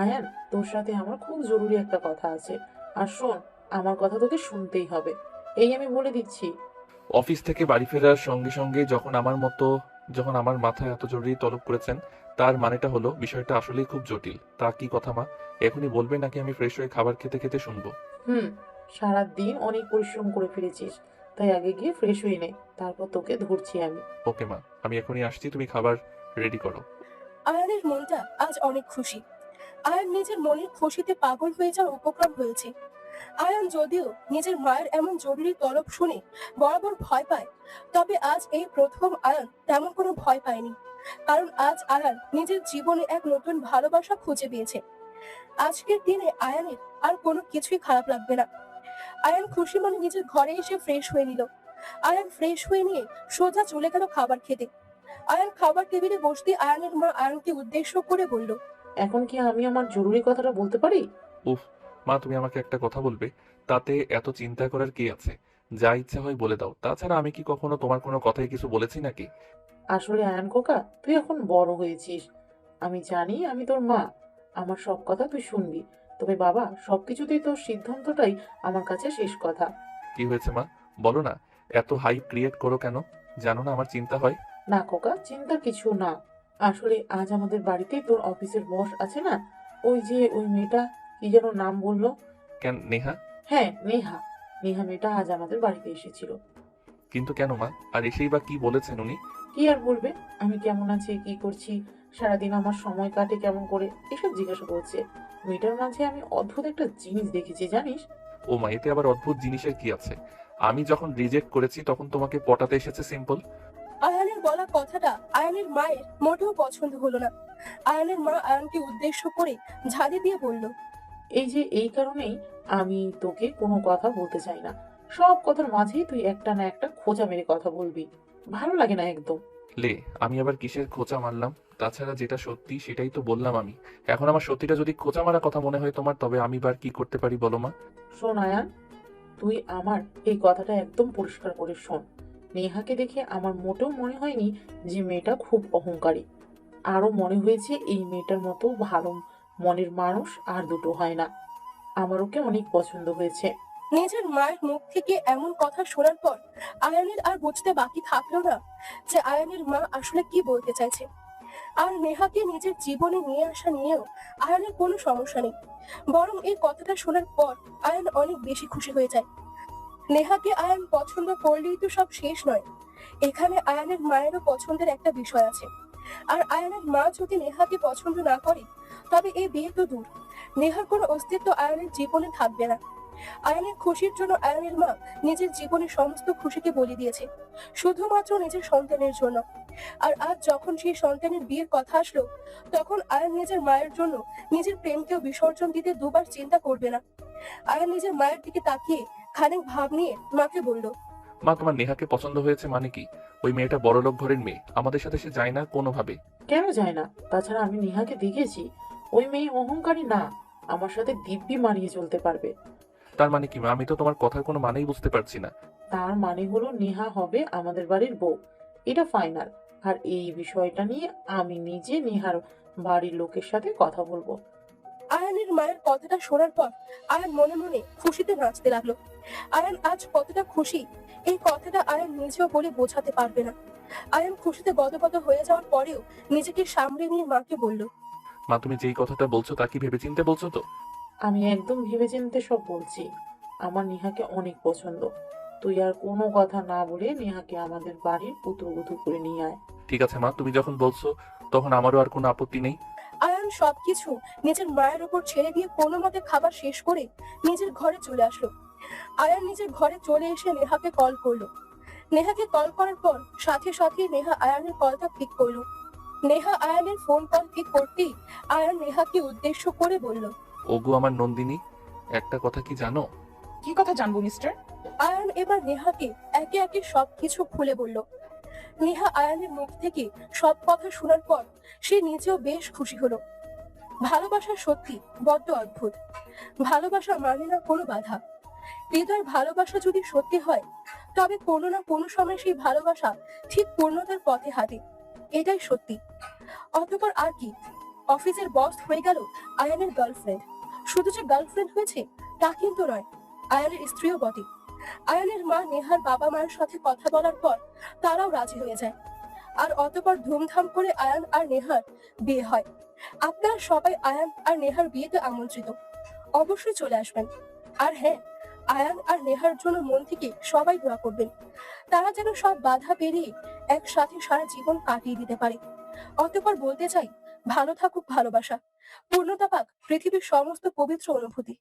E: আয়ান, তোর সাথে আমার খুব জরুরি একটা কথা আছে। আর শোন, আমার কথা তোকে শুনতেই হবে, এই আমি বলে দিচ্ছি।
B: অফিস থেকে বাড়ি ফেরার সঙ্গে সঙ্গে যখন আমার মাথায় এত জরুরি তলব করেছেন, তার মানেটা হলো বিষয়টা আসলেই খুব জটিল। তা কি কথা মা? এখনই বলবে নাকি আমি ফ্রেশ হয়ে খাবার খেতে খেতে শুনবো?
E: সারাদিন অনেক পরিশ্রম করে ফিরেছিস, তাই আগে গিয়ে ফ্রেশ হয়ে নে, তারপর তোকে ধরছি আমি।
B: ওকে মা, আমি এখনই আসছি, তুমি খাবার রেডি করো।
C: আয়ানের মনটা আজ অনেক খুশি। আয়ান নিজের মনের খুশিতে পাগল হয়ে যাওয়ার উপক্রম হয়েছে। আয়ান যদিও নিজের মায়ের এমন জরুরি তলব শুনে বরাবর ভয় পায়, তবে আজ এই প্রথম আয়ান তেমন কোনো ভয় পায়নি। কারণ আজ আয়ান নিজের জীবনে এক নতুন ভালোবাসা খুঁজে পেয়েছে। আজকের দিনে আয়ানের আর কোনো কিছুই খারাপ লাগবে না। আয়ান খুশি মনে নিজের ঘরে এসে ফ্রেশ হয়ে নিল। আয়ান ফ্রেশ হয়ে নিয়ে সোজা চলে গেল খাবার খেতে। আয়ান খাবার টেবিলে বসতে আয়ানের মা আয়ানকে উদ্দেশ্য করে বলল,
E: এখন কি আমি আমার জরুরি কথাটা বলতে পারি?
B: উফ মা, তুমি আমাকে একটা কথা বলবে? তাতে এত চিন্তা করার কি আছে? যা ইচ্ছা হয় বলে দাও। তাছাড়া আমি কি কখনো তোমার কোনো কথায় কিছু বলেছি নাকি?
E: আসলে আয়ান খোকা, তুই এখন বড় হয়েছিস। আমি জানি আমি তোর মা, আমার সব কথা তুই শুনবি। তবে বাবা, সবকিছুতেই তোর সিদ্ধান্তটাই আমার কাছে শেষ কথা।
B: কি হয়েছে মা? বলো না। এত হাইপ ক্রিয়েট করো কেন? জানো না আমার চিন্তা হয়।
E: না খোকা, চিন্তার কিছু না। আসলে আজ আমাদের বাড়িতে তোর অফিসের বস আছে না, ওই মেয়েটা, কি যেন নাম বললো?
B: কেন, নেহা?
E: হ্যাঁ, নেহা। নেহা মেয়েটা আজ আমাদের বাড়িতে এসেছিল।
B: কিন্তু কেন মা? আর এসেই বা কি বলেছেন উনি?
E: কি আর বলবে, আমি কেমন আছি, কি করছি, সারাদিন আমার সময় কাটে কেমন করে, এসব জিজ্ঞাসা করছে। মেয়েটার মাঝে আমি অদ্ভুত একটা জিনিস দেখেছি জানিস।
B: ও মা, এতে আবার অদ্ভুত জিনিসের কি আছে? আমি যখন রিজেক্ট করেছি তখন তোমাকে পটাতে এসেছে, সিম্পল।
C: আয়ানের বলা কথাটা আয়ানের মায়ের মোটেও পছন্দ হলো না। আয়ানের মা আয়ানকে উদ্দেশ্য করে ঝাড়ি দিয়ে বলল,
E: এই কারণেই আমি তোকে কোনো কথা বলতে চাই না। সব কথার মাঝেই তুই একটা না একটা খোঁচা মেরে কথা বলবি, ভালো লাগে না একদম।
B: লে, আমি আবার কিসের খোঁচা মারলাম? তাছাড়া যেটা সত্যি সেটাই তো বললাম আমি। এখন আমার সত্যিটা যদি খোঁচা মারা কথা মনে হয় তোমার, তবে আমি বার কি করতে পারি বলো মা?
E: শোন আয়ান, তুই আমার এই কথাটা একদম পরিষ্কার করে শোন। নেহাকে দেখে আমার মোটেও মনে হয়নি যে মেয়েটা খুব অহংকারী। আরো মনে হয়েছে এই মেয়েটার মতো ভালো মনের মানুষ আর দুটো হয় না। আমার ওকে অনেক পছন্দ হয়েছে।
C: নিজের মায়ের মুখ থেকে এমন কথা শোনার পর আয়ানের আর বুঝতে বাকি থাকলো না যে আয়ানের মা আসলে কি বলতে চাইছে। আর নেহাকে নিজের জীবনে নিয়ে আসা নিয়েও আয়ানের কোনো সমস্যা নেই, বরং এই কথাটা শোনার পর আয়ান অনেক বেশি খুশি হয়ে যায়। নেহাকে আয়ান পছন্দ করলেই তো সব শেষ নয়, এখানে আয়ানের মায়েরও পছন্দের একটা বিষয় আছে। আর আয়ানের মা যদি নেহাকে পছন্দ না করে, তবে এই বিয়ে তো দূর, নেহার কোনো অস্তিত্ব আয়ানের জীবনে থাকবে না। আয়ানের খুশির জন্য আয়ানের মা নিজের জীবনের সমস্ত খুশিকে বলি দিয়েছে, শুধুমাত্র নিজের সন্তানের জন্য। আর আজ যখন সেই সন্তানের বিয়ের কথা আসলো, তখন আয়ান নিজের মায়ের জন্য নিজের প্রেমকেও বিসর্জন দিতে দুবার চিন্তা করবে না। আয়ান নিজের মায়ের দিকে তাকিয়ে খানিক ভাব নিয়ে মাকে বলল,
B: মা, তোমার নেহাকে পছন্দ হয়েছে মানে কি? ওই মেয়েটা বড়লোক ঘরের মেয়ে, আমাদের সাথে সে যায় না কোনোভাবে।
E: কেন যায় না? তাছাড়া আমি নেহাকে দেখেছি, ওই মেয়ে অহংকারী না, আমার সাথে দিব্যি মানিয়ে চলতে পারবে।
B: তার মানে কি মা? আমি তো তোমার কথার কোনো মানেই বুঝতে পারছি না।
E: তার মানে হলো নেহা হবে আমাদের বাড়ির বউ, এটা ফাইনাল। আর এই বিষয়টা নিয়ে আমি নিজে নেহার বাড়ির লোকের সাথে কথা বলবো।
C: আয়ানের মায়ের কথাটা শোনার পর আয়ান মনে মনে খুশিতে নাচতে লাগলো। আয়ান আজ কতটা খুশি এই কথাটা আয়ান নিজেও বলে বোঝাতে পারবে না। আয়ান খুশিতে গদগদ হয়ে যাওয়ার পরেও নিজেকে সামলে নিয়ে মাকে বলল,
B: মা, তুমি যেই কথাটা বলছো তা কি ভেবেচিন্তে বলছো তো?
E: আমি একদম ভেবেচিন্তে সব বলছি। আমার নেহাকে অনেক পছন্দ। তুই আর কোনো কথা না বলে নেহাকে আমাদের বাড়ির পুত্রবধূ করে নিয়ে আয়।
B: ঠিক আছে মা, তুমি যখন বলছো তখন আমারও আর কোনো আপত্তি নেই।
C: আয়ান সবকিছু নিজের মায়ের উপর ছেড়ে দিয়ে কোনো মতে খাবার শেষ করে নিজের ঘরে চলে আসলো। আয়ান নিজের ঘরে চলে এসে নেহাকে কল করলো। নেহাকে কল করার পর সাথে সাথে নেহা আয়ানের কলটা পিক করলো। নেহা আয়ানের ফোন কল পিক করতেই আয়ান নেহাকে উদ্দেশ্য করে বলল,
B: ওগো আমার নন্দিনী, একটা কথা কি জানো?
A: কি কথা জানবো মিস্টার?
C: আয়ান এবার নেহাকে একে একে সবকিছু খুলে বলল। নেহা আয়ানের মুখ থেকে সব কথা শোনার পর সে নিজেও বেশ খুশি হলো। ভালোবাসা সত্যি বড্ড অদ্ভুত। ভালোবাসা মানে না কোনো বাধা। হৃদয়ের ভালোবাসা যদি সত্যি হয় তবে কোনো না কোনো সময় সেই ভালোবাসা ঠিক পূর্ণতার পথে হাঁটে। এটাই সত্যি। অতঃপর আর কি, অফিসের বস হয়ে গেল আয়ানের গার্লফ্রেন্ড। শুধু যে গার্লফ্রেন্ড হয়েছে তা কিন্তু নয়, আয়ানের স্ত্রীও বটে। আয়ানের মা নেহার বাবা মায়ের সাথে কথা বলার পর তারাও রাজি হয়ে যায়। আর অতঃপর ধুমধাম করে আয়ান আর নেহার বিয়ে হয়। আপনারা সবাই আয়ান আর নেহার বিয়েতে আমন্ত্রিত, অবশ্যই চলে আসবেন। আর হ্যাঁ, আয়ান আর নেহার জন্য মন থেকে সবাই দোয়া করবেন, তারা যেন সব বাধা পেরিয়ে একসাথে সারা জীবন কাটিয়ে দিতে পারে। অতঃপর বলতে চাই, ভালো থাকুক ভালোবাসা, পূর্ণতা পাক পৃথিবীর সমস্ত পবিত্র অনুভূতি।